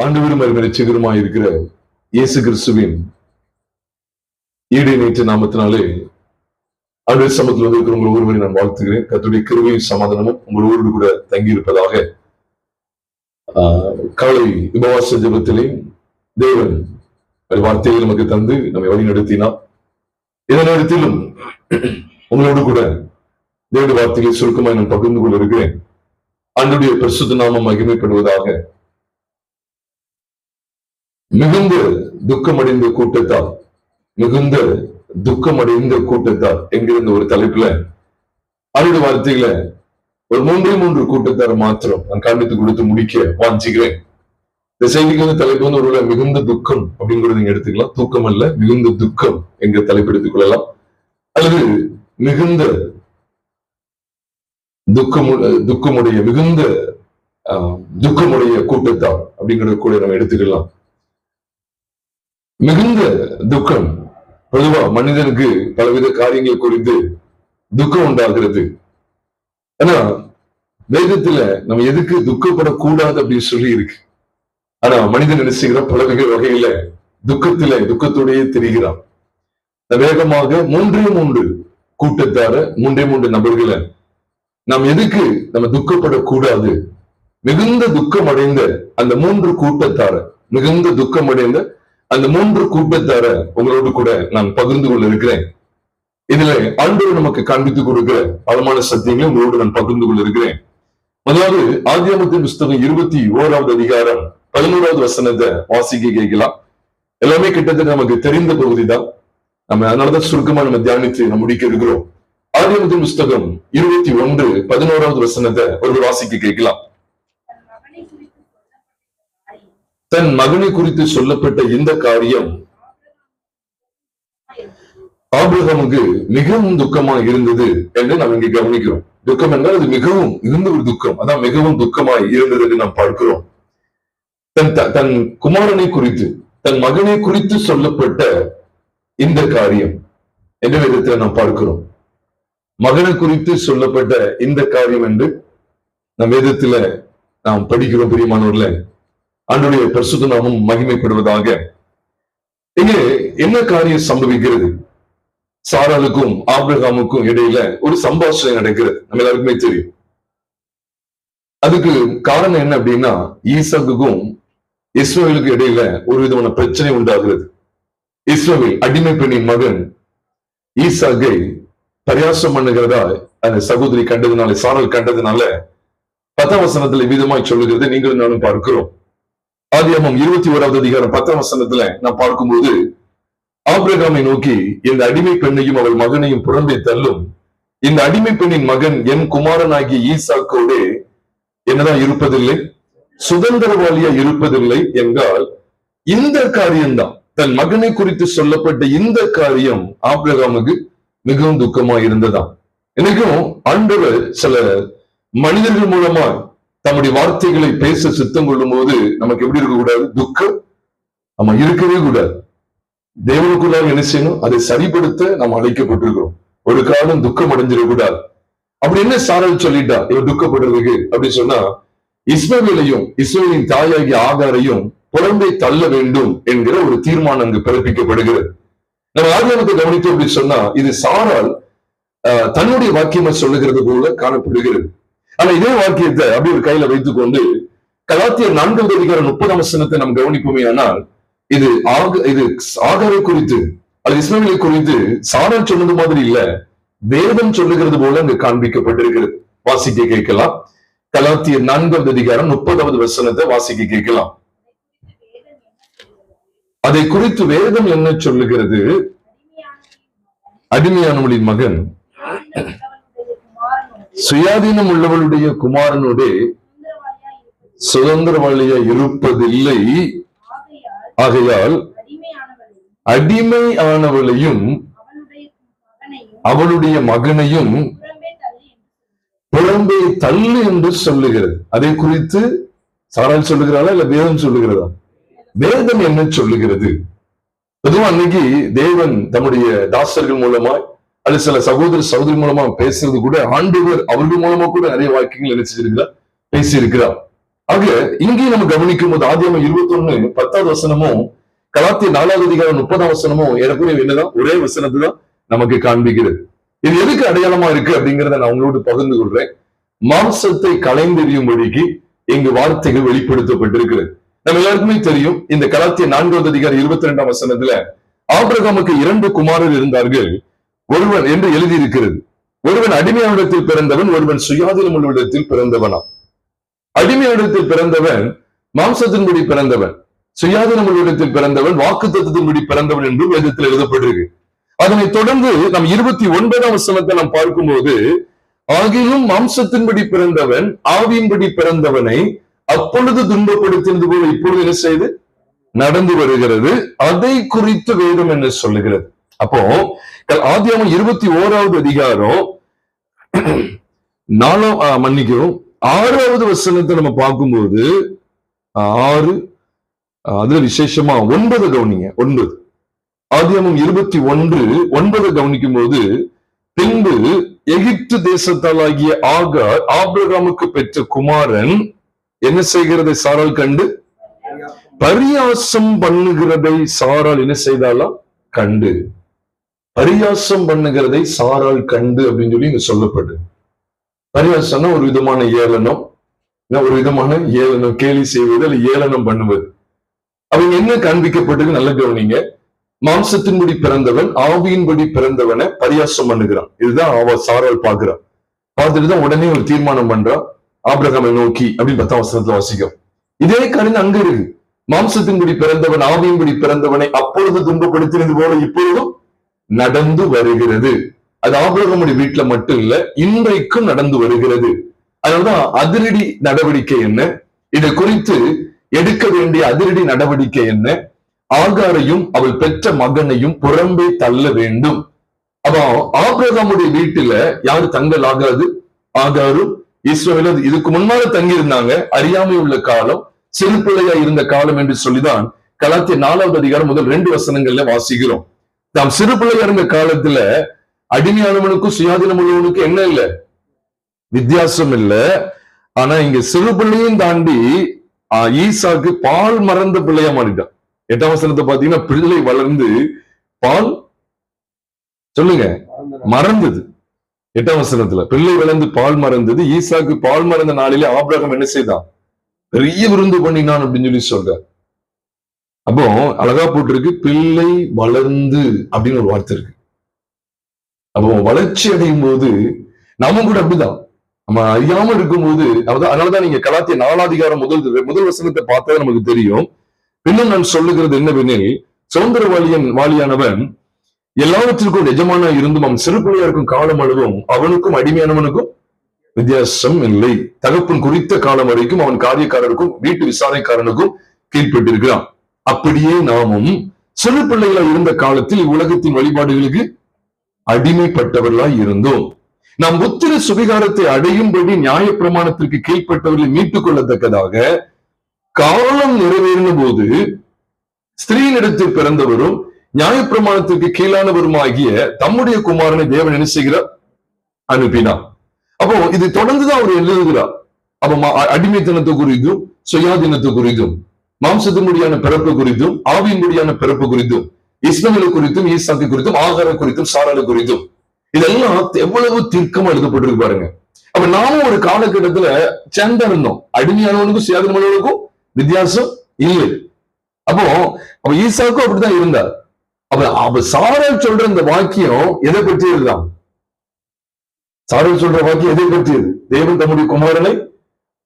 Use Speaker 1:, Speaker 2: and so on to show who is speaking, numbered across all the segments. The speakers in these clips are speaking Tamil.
Speaker 1: ஆண்டவரும் ரட்சகருமாய் இருக்கிற இயேசு கிறிஸ்துவின் ஈடு நேற்று நாமத்தினாலே ஆண்டவர் சமூகத்தில் வந்திருக்கிற உங்கள் ஒருவரை நான் வாழ்த்துகிறேன். கர்த்தருடைய கிருபையும் சமாதானமும் உங்களோடு கூட தங்கி இருப்பதாக. காலை உபவாச ஜெபத்திலே தேவன் வார்த்தையை நமக்கு தந்து நம்மை வழி நடத்தினார். இந்த நேரத்திலும் உங்களோடு கூட தேவனுடைய வார்த்தைகளை சுருக்கமாய் நான் பகிர்ந்து கொள்ள இருக்கிறேன். ஆண்டவருடைய பரிசுத்த நாமம் மகிமைப்படுவதாக. மிகுந்த துக்கமடைந்த கூட்டத்தார் என்கிற ஒரு தலைப்புல அவருடைய வார்த்தைகளை ஒரு மூன்று கூட்டத்தார் மாத்திரம் நான் காண்பித்து கொடுத்து முடிக்க வாஞ்சிக்கிறேன். இந்த செய்திக்கு வந்து தலைப்பு வந்து ஒரு மிகுந்த துக்கம் அப்படிங்கிறது நீங்க எடுத்துக்கலாம். தூக்கம் அல்ல, மிகுந்த துக்கம் என்கிற தலைப்பு எடுத்துக் கொள்ளலாம். அல்லது மிகுந்த துக்கமுடைய கூட்டத்தார் அப்படிங்கிறது கூட நம்ம எடுத்துக்கலாம். மிகுந்த துக்கம் பொதுவா மனிதனுக்கு பலவித காரியங்கள் குறித்து துக்கம் உண்டாகிறது. ஆனா வேதத்துல நம்ம எதுக்கு துக்கப்படக்கூடாது அப்படின்னு சொல்லி இருக்கு. ஆனா மனிதன் என்ன செய்கிற பலவித வகையில துக்கத்தோடையே தெரிகிறான். வேகமாக மூன்று கூட்டத்தார மூன்று நபர்களை நாம் எதுக்கு நம்ம துக்கப்படக்கூடாது, மிகுந்த துக்கம் அடைந்த அந்த மூன்று கூட்டத்தார உங்களோடு கூட நான் பகிர்ந்து கொள்ள இருக்கிறேன். இதுல ஆண்டவர் நமக்கு காண்பித்துக் கொடுக்கிற பலமான சத்தியங்களை உங்களோடு நான் பகிர்ந்து கொள்ள இருக்கிறேன். முதலாவது ஆதியாகமத்தின் புஸ்தகம் 21வது அதிகாரம் 11வது வசனத்தை வாசிக்க கேட்கலாம். எல்லாமே கிட்டத்தட்ட நமக்கு தெரிந்த பகுதி தான். நம்ம அதனாலதான் சுருக்கமா நம்ம தியானித்து நம்ம முடிக்க இருக்கிறோம். ஆதியாகமத்தின் புஸ்தகம் 21:11வது வசனத்தை ஒரு வாசிக்க கேட்கலாம். தன் மகனை குறித்து சொல்லப்பட்ட இந்த காரியம் ஆபிரகாமுக்கு மிகவும் துக்கமாய் இருந்தது என்று நாம் இங்கே கவனிக்கிறோம். துக்கம் என்றால் அது மிகவும் இருந்த ஒரு துக்கம், அதான் மிகவும் துக்கமாய் இருந்தது என்று நாம் பார்க்கிறோம். தன் குமாரனை குறித்து, தன் மகனை குறித்து சொல்லப்பட்ட இந்த காரியம் என்ற விதத்தில் நாம் பார்க்கிறோம். மகனை குறித்து சொல்லப்பட்ட இந்த காரியம் என்று நம் வேதத்துல நாம் படிக்கிறோம். பிரியமானவர்கள, ஆண்டவருடைய பரிசுத்த நாமம் மகிமைப்படுவதாக. இங்கே என்ன காரியம் சம்பவிக்கிறது? சாராளுக்கும் ஆபிரகாமுக்கும் இடையில ஒரு சம்பாஷணை நடக்கிறது. நம்ம எல்லாருக்குமே தெரியும். அதுக்கு காரணம் என்ன அப்படின்னா, ஈசாக்குக்கும் இஸ்மவேலுக்கும் இடையில ஒரு விதமான பிரச்சனை உண்டாகிறது. இஸ்மவேல் அடிமை பெண்ணின் மகன் ஈசாக்கை பரியாசம் பண்ணுகிறதா அந்த சகோதரி கண்டதுனால, சாராள் கண்டதுனால 10ஆம் வசனத்துல விதமாய் சொல்லுகிறது நீங்களும் நானும் பார்க்கிறோம். ஆதியாகமம் 21வது அதிகாரம் 10ஆம் வசனத்துல நான் பார்க்கும்போது, ஆபிரகாமை நோக்கி இந்த அடிமை பெண்ணையும் அவள் மகனையும் புறம்பே தள்ளும், இந்த அடிமை பெண்ணின் மகன் என் குமாரனாகிய ஈசாக்கோடு என்னதான் இருப்பதில்லை, சுதந்திரவாளியா இருப்பதில்லை என்றால் இந்த காரியம்தான், தன் மகனை குறித்து சொல்லப்பட்ட இந்த காரியம் ஆபிரகாமுக்கு மிகவும் துக்கமா இருந்ததாம். எனக்கும் ஆண்டவர் சில மனிதர்கள் மூலமா தம்முடைய வார்த்தைகளை பேச சித்தம் கொள்ளும் போது நமக்கு எப்படி இருக்கக்கூடாது? துக்கம் நம்ம இருக்கவே கூடாது. தேவனுக்குள்ளாக என்ன செய்யணும்? அதை சரிப்படுத்த நாம் அழைக்கப்பட்டிருக்கிறோம். ஒரு காலம் துக்கம் அடைஞ்சிடக்கூடாது. அப்படி என்ன சாராள் சொல்லிட்டா இவர் துக்கப்படுறதுக்கு அப்படின்னு சொன்னா, இஸ்மவேலின் தாயாகிய ஆகாரையும் புறம்பே தள்ள வேண்டும் என்கிற ஒரு தீர்மானம் அங்கு பிறப்பிக்கப்படுகிறது. நம்ம ஆதியாகமத்தை கவனித்தோம் அப்படின்னு சொன்னா, இது சாராள் தன்னுடைய வாக்கியமா சொல்லுகிறது போல காணப்படுகிறது. ஆனா இதே வாக்கியத்தை அப்படி ஒரு கையில வைத்துக் கொண்டு கலாத்தியர் 4வது அதிகாரம் 30ஆம் வசனத்தை நாம் கவனிப்போமே ஆனால், இது ஆகாரை குறித்து அல்லது இஸ்மவேலை குறித்து சாராள் சொன்னது மாதிரி இல்ல, வேதம் சொல்லுகிறது போல அங்கு காண்பிக்கப்பட்டிருக்கிறது. வாசிக்க கேட்கலாம். கலாத்தியர் 4வது அதிகாரம் 30வது வசனத்தை வாசிக்க கேட்கலாம். அதை குறித்து வேதம் என்ன சொல்லுகிறது? அடிமையானவளின் மகன் சுயாதீனம் உள்ளவளுடைய குமாரனோட சுதந்திரவாளியா இருப்பதில்லை, ஆகையால் அடிமை ஆனவளையும் அவளுடைய மகனையும் புறம்பே தள்ளு என்று சொல்லுகிறது. அதை குறித்து சாராள் சொல்லுகிறாளா இல்ல வேதம் சொல்லுகிறதா? வேதம் என்ன சொல்லுகிறது? பொதுவா அன்னைக்கு தேவன் தம்முடைய தாசர்கள் மூலமா அல்லது சில சகோதரி மூலமா பேசுறது கூட ஆண்டவர் அவர்கள் மூலமா கூட நிறைய வாக்கியங்கள் என்ன செஞ்சிருக்கிறார், பேசி இருக்கிறார். ஆக இங்கே நம்ம கவனிக்கும் போது ஆதியாகமம் 21:10 கலாத்தியர் 4:30 ஏறக்குறைய என்னதான் ஒரே வசனத்தை தான் நமக்கு காண்பிக்கிறது. இது எதுக்கு அடையாளமா இருக்கு அப்படிங்கிறத நான் உங்களோடு பகிர்ந்து கொள்றேன். மாம்சத்தை களைந்தெறியும்படிக்கு இங்கு வார்த்தைகள் வெளிப்படுத்தப்பட்டிருக்கிறது. நம்ம எல்லாருக்குமே தெரியும், இந்த கலாத்தியர் 4:22 ஆபிரகாமுக்கு 2 குமாரர் இருந்தார்கள், ஒருவன் என்று எழுதியிருக்கிறது. ஒருவன் அடிமையானிடத்தில் பிறந்தவன், ஒருவன் சுயாதீனம் உள்ளிடத்தில் பிறந்தவனா. அடிமையானிடத்தில் பிறந்தவன் மாம்சத்தின்படி பிறந்தவன், சுயாதீனம் உள்ளிடத்தில் பிறந்தவன் வாக்குத்தத்தத்தின்படி பிறந்தவன் என்று வேதத்தில் எழுதப்பட்டிருக்கு. அதனை தொடர்ந்து நாம் 29 நாம் பார்க்கும்போது, ஆகிலும் மாம்சத்தின்படி பிறந்தவன் ஆவியின்படி பிறந்தவனை அப்பொழுது துன்பப்படுத்தினது போல இப்பொழுது என்ன செய்து நடந்து வருகிறது, அதை குறித்து வேதம் என்ன சொல்லுகிறது. அப்போ ஆதியாகமம் 21 6 நம்ம பார்க்கும்போது 6 அதுல விசேஷமா 9 கவனிங்க. 9 ஆதியாகமம் 21:9 கவனிக்கும் போது, பின்பு எகிப்து தேசத்தாலாகிய ஆகார் ஆபிரகாமுக்கு பெற்ற குமாரன் என்ன செய்கிறதை சாராள் கண்டு பரியாசம் பண்ணுகிறதை சாராள் என்ன செய்தாலாம் கண்டு. பரியாசம் பண்ணுகிறதை சாராள் கண்டு அப்படின்னு சொல்லி இங்க சொல்லப்படு. பரியாசம்னா ஒரு விதமான ஏளனம், கேலி செய்வது அல்ல ஏளனம் பண்ணுவது. அவங்க என்ன காண்பிக்கப்பட்டது நல்ல கவனிங்க. மாம்சத்தின்படி பிறந்தவன் ஆவியின்படி பிறந்தவனை பரியாசம் பண்ணுகிறான். இதுதான் அவ சாராள் பார்க்கிறான். பார்த்துட்டுதான் உடனே ஒரு தீர்மானம் பண்றான், ஆபிரகாமை நோக்கி அப்படின்னு 10 வாசிக்கும். இதே காரியம் அங்க இருக்கு. மாம்சத்தின்படி பிறந்தவன் ஆவியின்படி பிறந்தவனை அப்பொழுது துன்பப்படுத்தினது போல இப்பொழுதும் நடந்து வருகிறது. அது ஆபிரகாமுடைய வீட்டுல மட்டும் இல்ல, இன்றைக்கும் நடந்து வருகிறது. அதனாலதான் அதிரடி நடவடிக்கை என்ன, இதை குறித்து எடுக்க வேண்டிய அதிரடி நடவடிக்கை என்ன, ஆகாரையும் அவள் பெற்ற மகனையும் புறம்பே தள்ள வேண்டும். அப்போ ஆபிரகாமுடைய வீட்டுல யாரு தங்கல் ஆகாது, ஆகாரும் இஸ்ரவேலும் இதுக்கு முன்னால தங்கி இருந்தாங்க. அறியாமை உள்ள காலம், சிறு பிள்ளையா இருந்த காலம் என்று சொல்லிதான் கலாத்தியர் 4 முதல் 2 வாசிக்கிறோம். தாம் சிறு பிள்ளையா இருந்த காலத்துல அடிமையானவனுக்கும் சுயாதீனம் உள்ளவனுக்கும் என்ன இல்ல, வித்தியாசம் இல்ல. ஆனா இங்க சிறு பிள்ளையும் தாண்டி ஈசாக்கு பால் மறந்த பிள்ளையா மாறிட்டான். 8 பாத்தீங்கன்னா பிள்ளை வளர்ந்து பால் சொல்லுங்க மறந்தது. 8 பிள்ளை வளர்ந்து பால் மறந்தது. ஈசாக்கு பால் மறந்த நாளிலே ஆபிரகாம் என்ன செய்தான், பெரிய விருந்து பண்ணினான் அப்படின்னு சொல்லி சொல்ற. அப்போ அழகா போட்டிருக்கு, பிள்ளை வளர்ந்து அப்படின்னு ஒரு வார்த்தை இருக்கு. அப்போ வளர்ச்சி அடையும் போது நாம கூட அப்படிதான், நம்ம அறியாம இருக்கும்போது அதனாலதான் நீங்க கலாத்தியர் 4 முதல் வசனத்தை பார்த்தா நமக்கு தெரியும். இன்னும் நான் சொல்லுகிறது என்னவெனில், வாலியானவன் எல்லாவற்றிற்கும் எஜமானா இருந்தும் அவன் சிறு பிள்ளையா இருக்கும் காலம் அளவும் அவனுக்கும் அடிமையானவனுக்கும் வித்தியாசம் இல்லை. தகப்பன் குறித்த காலம் வரைக்கும் அவன் காரியக்காரருக்கும் வீட்டு விசாரணைக்காரனுக்கும் கீழ்பட்டிருக்கிறான். அப்படியே நாமும் சிறு பிள்ளைகளா இருந்த காலத்தில் இவ்வுலகத்தின் வழிபாடுகளுக்கு அடிமைப்பட்டவர்களாய் இருந்தோம். நாம் புத்திர சுவிகாரத்தை அடையும்படி நியாய பிரமாணத்திற்கு கீழ்பட்டவர்களை மீட்டுக் கொள்ளத்தக்கதாக காலம் நிறைவேறின போது ஸ்திரீனிடத்தில் பிறந்தவரும் நியாய பிரமாணத்திற்கு கீழானவருமாகிய தம்முடைய குமாரனை தேவன் என்ன செய்கிறார், அனுப்பினார். அப்போ இது தொடர்ந்துதான் அவர் எழுதுகிறார். அப்ப அடிமைத்தனத்தை குறித்தும் சுயாதீனத்தை குறித்தும் மாம்சத்தின்படியான பிறப்பு குறித்தும் ஆவியின்படியான பிறப்பு குறித்தும் இஸ்மவேலை குறித்தும் ஈசாக்கு குறித்தும் ஆகாரை குறித்தும் சாராளை குறித்தும் இதெல்லாம் எவ்வளவு தீர்க்கமா எழுதப்பட்டிருக்கு பாருங்க. அப்ப நாமும் ஒரு காலகட்டத்துல சேர்ந்தா இருந்தோம். அடிமையானவனுக்கும் சுயாதீனமானவனுக்கும் வித்தியாசம் இல்லை. அப்போ ஈசாக்கும் அப்படித்தான் இருந்தார். அப்ப சாராள் சொல்ற இந்த வாக்கியம் எதை பற்றி இருந்தான்? சாராள் சொல்ற வாக்கியம் எதை பற்றியது? தேவன் தம்முடைய குமாரனை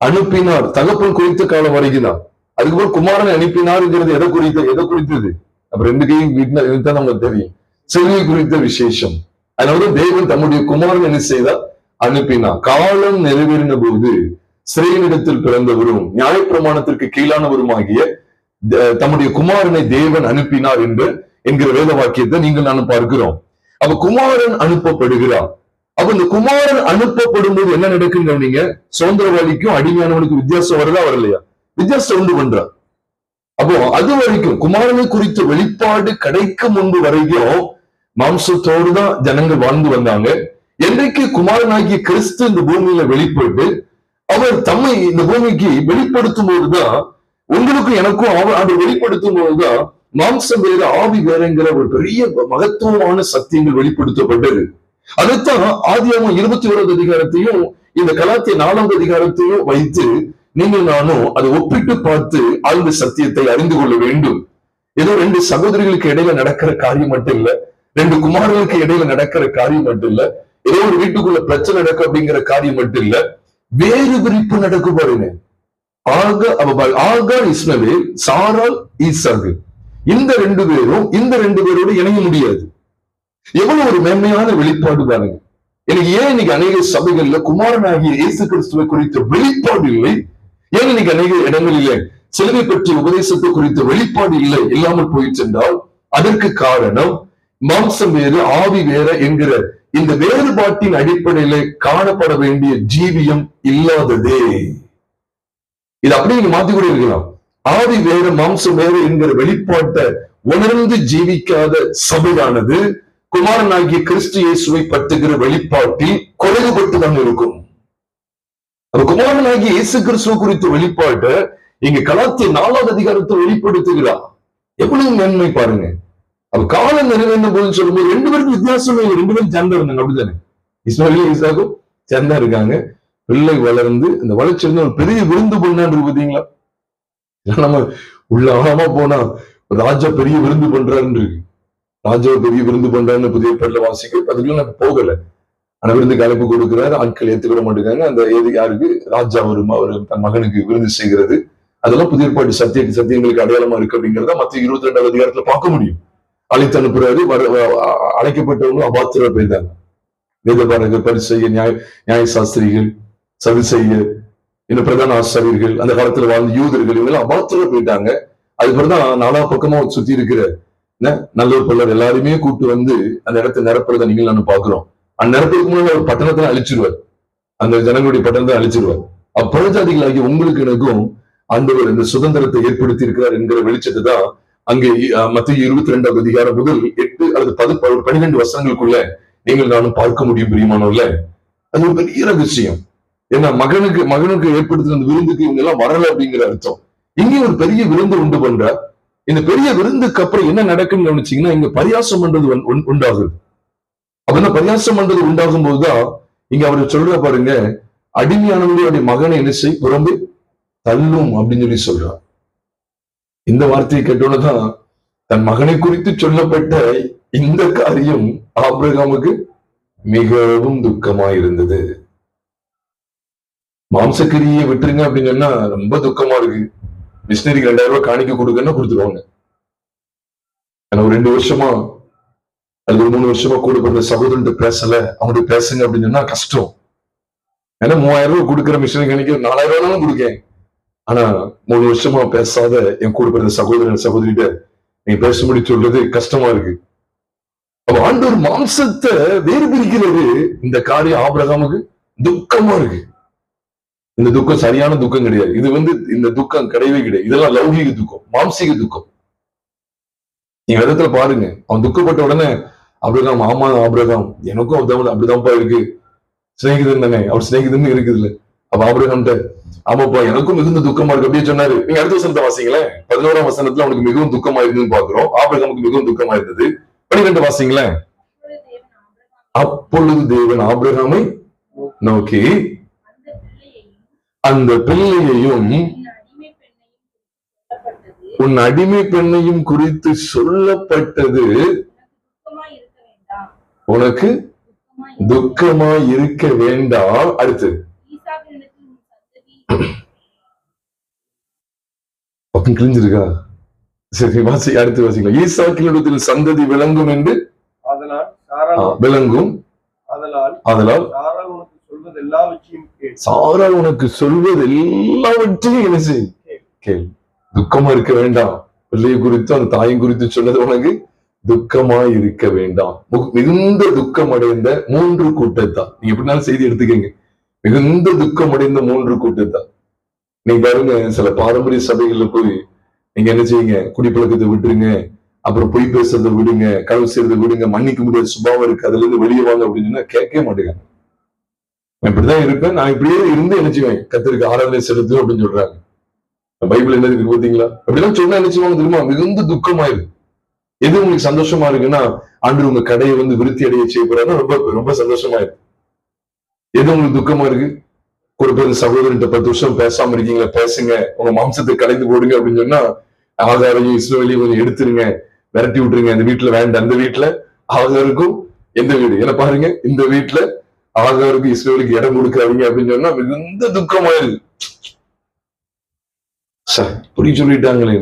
Speaker 1: அனுப்பினார். தகப்பன் குறித்த காலம் வரைக்கும் தான். அதுக்கப்புறம் குமாரனை அனுப்பினார்ங்கிறது எதை குறித்தது? அப்ப 2 கையும் வீட்டுல நமக்கு தெரியும், செல்வி குறித்த விசேஷம். அதனாலதான் தேவன் தம்முடைய குமாரன் என்ன செய்தார், அனுப்பினார். காலம் நிறைவேறின போது ஸ்ரீனிடத்தில் பிறந்தவரும் நியாயப்பிரமாணத்திற்கு கீழானவருமாகிய தம்முடைய குமாரனை தேவன் அனுப்பினார் என்கிற வேத வாக்கியத்தை நீங்கள் நானும் பார்க்கிறோம். அப்ப குமாரன் அனுப்பப்படுகிறார். அப்ப இந்த குமாரன் அனுப்பப்படும் போது என்ன நடக்குங்க? நீங்க சுதந்திரவாளிக்கும் அடிமையானவனுக்கு வித்தியாசம் வருதா வரலையா? வித்தியாசம் உண்டு பண்றார். அப்போ அது வரைக்கும் குமாரனை குறித்த வெளிப்பாடு கிடைக்கும் முன்பு வரைக்கும் மாம்சத்தோடு தான் ஜனங்கள் வாழ்ந்து வந்தாங்க. என்றைக்கு குமாரனாகிய கிறிஸ்து இந்த பூமியில வெளிப்பட்டு அவர் தம்மை இந்த பூமிக்கு வெளிப்படுத்தும் போதுதான், உங்களுக்கும் எனக்கும் அவர் வெளிப்படுத்தும் போதுதான் மாம்சம் வேற ஆவி வேறங்கிற ஒரு பெரிய மகத்துவமான சத்தியங்கள் வெளிப்படுத்தப்பட்டது. அதைத்தான் ஆதியாகமம் 21வது அதிகாரத்தையும் இந்த கலாத்திய 4வது அதிகாரத்தையும் வைத்து நீங்கள் நானும் அதை ஒப்பிட்டு பார்த்து ஆழ்ந்த சத்தியத்தை அறிந்து கொள்ள வேண்டும். ஏதோ ரெண்டு சகோதரிகளுக்கு இடையில நடக்கிற காரியம் மட்டும் இல்ல, ரெண்டு குமாரர்களுக்கு இடையில நடக்கிற காரியம் மட்டும் இல்ல, ஏதோ ஒரு வீட்டுக்குள்ள பிரச்சனை நடக்கும் அப்படிங்கிற காரியம் மட்டும் இல்ல, வேறு விரிப்பு நடக்கும் பாருங்க. ஆகார் இஸ்மவேல், சாராள் ஈசாக்கு, இந்த ரெண்டு பேரோடு இணைய முடியாது. எவ்வளவு ஒரு மேன்மையான வெளிப்பாடு பாருங்க. எனக்கு ஏன் இன்னைக்கு அநேக சபைகள்ல குமாரனாகிய இயேசு கிறிஸ்துவை குறித்த வெளிப்பாடு இல்லை, ஏன் இன்னைக்கு அநேக இடங்களிலே சிலுவை பற்றிய உபதேசத்தை குறித்த வெளிப்பாடு இல்லை, இல்லாமல் போயிட்டு என்றால் அதற்கு காரணம் மாம்சம் வேறு ஆவி வேற என்கிற இந்த வேறுபாட்டின் அடிப்படையில காணப்பட வேண்டிய ஜீவியம் இல்லாததே. இது அப்படியே நீங்க மாத்தி கூட இருக்கலாம். ஆவி வேற மாம்சம் வேற என்கிற வெளிப்பாட்டை உணர்ந்து ஜீவிக்காத சபையானது குமாரனாகிய கிறிஸ்து இயேசுவை பற்றுகிற வெளிப்பாட்டில் குறைவுபட்டுதான் இருக்கும். குமாரனாகிய இயேசு கிறிஸ்துவ குறித்த வெளிப்பாட்டை இங்க கலாத்திய 4வது அதிகாரத்தை வெளிப்படுத்துகிறார். எவ்வளவு நன்மை பாருங்க. அவ காலம் நிறைவேறும் போது சொல்லும்போது ரெண்டு பேருக்கு வித்தியாசம், ரெண்டு பேரும் சேர்ந்தா இருந்தாங்க. அப்படித்தானே? இஸ்மாயிலும் ஈசாக்கும் சேர்ந்தா இருக்காங்க. பிள்ளை வளர்ந்து இந்த வளர்ச்சிருந்து ஒரு பெரிய விருந்து பண்ணான்னு இருக்கு பாத்தீங்களா? நம்ம உள்ள ஆழமா போனா ராஜா பெரிய விருந்து பண்றாருன்னு இருக்கு. ராஜா பெரிய விருந்து பண்றாருன்னு புதிய ஏற்பாட்டுல வாசிக்க அதுக்குள்ள நம்ம போகல. ஆனா விருந்துக்கு அழைப்பு கொடுக்கிறாரு, ஆட்கள் ஏத்துக்கிட மாட்டேங்காங்க. அந்த யாருக்கு? ராஜா அவர் தன் மகனுக்கு விருந்து செய்கிறது. அதெல்லாம் புதிய ஏற்பாட்டு சத்தியங்களுக்கு அடையாளமா இருக்கு அப்படிங்கிறத மத்திய 22வது அதிகாரத்துல பார்க்க முடியும். அழைத்து அனுப்புறாரு. அழைக்கப்பட்டவங்க அபாத்திர போயிருந்தாங்க. வேதபாரகர், பரிசெய்ய, நியாய சாஸ்திரிகள், சதுசெய்யர், இன்னும் பிரதான ஆசிரியர்கள், அந்த காலத்துல வாழ்ந்த யூதர்கள், இவங்க எல்லாம் அபாத்திர போயிட்டாங்க. அதுக்கப்புறம் நாலா பக்கமா சுத்தி இருக்கிற நல்லூர் பல்லர் எல்லாருமே கூப்பிட்டு வந்து அந்த இடத்தை நிரப்புறத நீங்கள் நான் பாக்குறோம். அந்த நிரப்புறதுக்கு முன்னாடி ஒரு பட்டணத்துல அழிச்சிருவார், அந்த ஜனங்களுடைய பட்டணத்தை அழிச்சிருவார். அப்பழஜாதிகளாகி உங்களுக்கு எனக்கும் ஆண்டவர் இந்த சுதந்திரத்தை ஏற்படுத்தி இருக்கிறார் என்கிற வெளிச்சத்தை தான் அங்கே மத்திய 22வது அதிகாரம் முதல் 8 அல்லது 12 வசனங்களுக்குள்ள நீங்கள் நானும் பார்க்க முடியும். பிரியமானவர்ல, அது ஒரு பெரிய ரகசியம். ஏன்னா மகனுக்கு ஏற்படுத்தின அந்த விருந்துக்கு இவங்க எல்லாம் வரல அப்படிங்கிற அர்த்தம். இங்கே ஒரு பெரிய விருந்து உண்டு பண்ற. இந்த பெரிய விருந்துக்கு அப்புறம் என்ன நடக்குன்னு கவனிச்சீங்கன்னா, இங்க பரியாசம் பண்றது உண்டாகுது. அப்ப பரியாசம் பண்றது உண்டாகும் போதுதான் இங்க அவரு சொல்ற பாருங்க, அடிமையானவங்களுடைய மகனை என்ன செய் புறம்பு தள்ளும் அப்படின்னு சொல்லி சொல்றார். இந்த வார்த்தையை கேட்டோன்னதான் தன் மகனை குறித்து சொல்லப்பட்ட இந்த காரியம் ஆபிரகாமுக்கு மிகவும் துக்கமா இருந்தது. மாம்சக்கிரியை விட்டுருங்க அப்படின்னு சொன்னா ரொம்ப துக்கமா இருக்கு. மிஷினரிக்கு 2000 ரூபாய் காணிக்க கொடுக்கன்னு கொடுத்துருவாங்க. ஏன்னா ஒரு 2 வருஷமா அது ஒரு 3 வருஷமா கூட பிறந்த சகோதரன் பேசல, அவங்களுக்கு பேசுங்க அப்படின்னு சொன்னா கஷ்டம். ஏன்னா 3000 ரூபாய் கொடுக்குற மிஷினரி காணிக்க 4000 ரூபாய் கொடுக்கேன். ஆனா 3 வருஷமா பேசாத என் கூட பிறந்த சகோதரிட்ட நீ பேசும்படி சொல்றது கஷ்டமா இருக்கு. அப்ப ஆண்டவர் மாம்சத்தை வேறு பிரிக்கிறது இந்த காரியம் ஆபிரகாமுக்கு துக்கமா இருக்கு. இந்த துக்கம் சரியான துக்கம் கிடையாது. இது இந்த துக்கம் கிடையவே கிடையாது. இதெல்லாம் லௌகிக துக்கம், மாம்சீக துக்கம். நீங்க விதத்துல பாருங்க, அவன் துக்கப்பட்ட உடனே ஆபிரகாம், ஆமா ஆபிரகாம் எனக்கும் அப்படிதான்ப்பா இருக்கு, சிநேகிதன் தானே, அவர் சிநேகிதன் இருக்குது இல்ல. அப்ப ஆபிரகாம்கிட்ட ஆமாப்பா எனக்கும் மிகுந்த துக்கமா இருக்கு அப்படியே சொன்னாரு. நீங்க அடுத்த வசனத்தை வாசிங்களேன். 11ஆம் வசனத்துல அவனுக்கு மிகவும் துக்கமா இருந்ததுன்னு பாக்குறோம். ஆபிரகாமுக்கு மிகவும் துக்கமா இருந்தது. 12 வாசிங்களேன். அப்பொழுது தேவன் ஆபிரகாமை நோக்கி அந்த பிள்ளையையும் உன் அடிமை பெண்ணையும் குறித்து சொல்லப்பட்டது உனக்கு துக்கமா இருக்க வேண்டாம். அடுத்து கிழிஞ்சிருக்கா? சரி வாசி, அடுத்து வாசிக்கலாம். ஈசாக்கினிடத்தில் சந்ததி விளங்கும் என்று விளங்கும். ஆதலால் சாரா உனக்கு சொல்வது எல்லாவற்றையும் என்ன செய் கேள். துக்கமா இருக்க வேண்டாம். பிள்ளையை குறித்து அந்த தாயும் குறித்து சொன்னது உனக்கு துக்கமா இருக்க வேண்டாம். மிகுந்த துக்கம் அடைந்த 3 கூட்டத்தான். நீங்க எப்படினாலும் செய்தி எடுத்துக்கங்க. மிகுந்த துக்கம் அடைந்த 3 கூட்டத்தான். நீங்க பாருங்க, சில பாரம்பரிய சபைகள்ல போய் நீங்க என்ன செய்யுங்க, குடிப்பழக்கத்தை விட்டுருங்க, அப்புறம் பொய் பேசுறதை விடுங்க, களவு செய்யறதை விடுங்க, மன்னிக்க முடியாத சுபாவம் இருக்கு, அதுல இருந்து வெளியே வாங்க அப்படின்னு கேட்கவே மாட்டேங்க. நான் இப்படிதான் இருப்பேன், நான் இப்படியே இருந்து நினைச்சுவேன் கர்த்தருக்கு ஆராதனை செலுத்து அப்படின்னு சொல்றாங்க. பைபிள் என்ன இருக்கு பாத்தீங்களா? அப்படிலாம் சொன்னா நினைச்சுவாங்க தெரியுமா? மிகுந்த துக்கமாயிருக்கு. எது உங்களுக்கு சந்தோஷமா இருக்குன்னா, ஆண்டவர் உங்க கடையை வந்து விருத்தி அடைய செய்ய போறாருன்னா ரொம்ப ரொம்ப சந்தோஷமா இருக்கு. எது உங்களுக்கு துக்கமா இருக்கு? ஒரு பேர் சகோதரன்ட்ட 10 வருஷம் பேசாம இருக்கீங்களா, பேசுங்க, உங்க மாம்சத்தை கலைந்து போடுங்க அப்படின்னு சொன்னா, ஆகாரையும் இஸ்ரவேலையும் கொஞ்சம் எடுத்துருங்க, விரட்டி விட்டுருங்க, அந்த வீட்டுல வேண்டாம், அந்த வீட்டுல ஆகாருக்கும் எந்த வீடு ஏன்னா பாருங்க, இந்த வீட்டுல ஆகாருக்கு இஸ்ரவேலுக்கு இடம் கொடுக்காதீங்க அப்படின்னு சொன்னா மிகுந்த துக்கமாயிருக்கு. புரிய சொல்லிட்டாங்களே.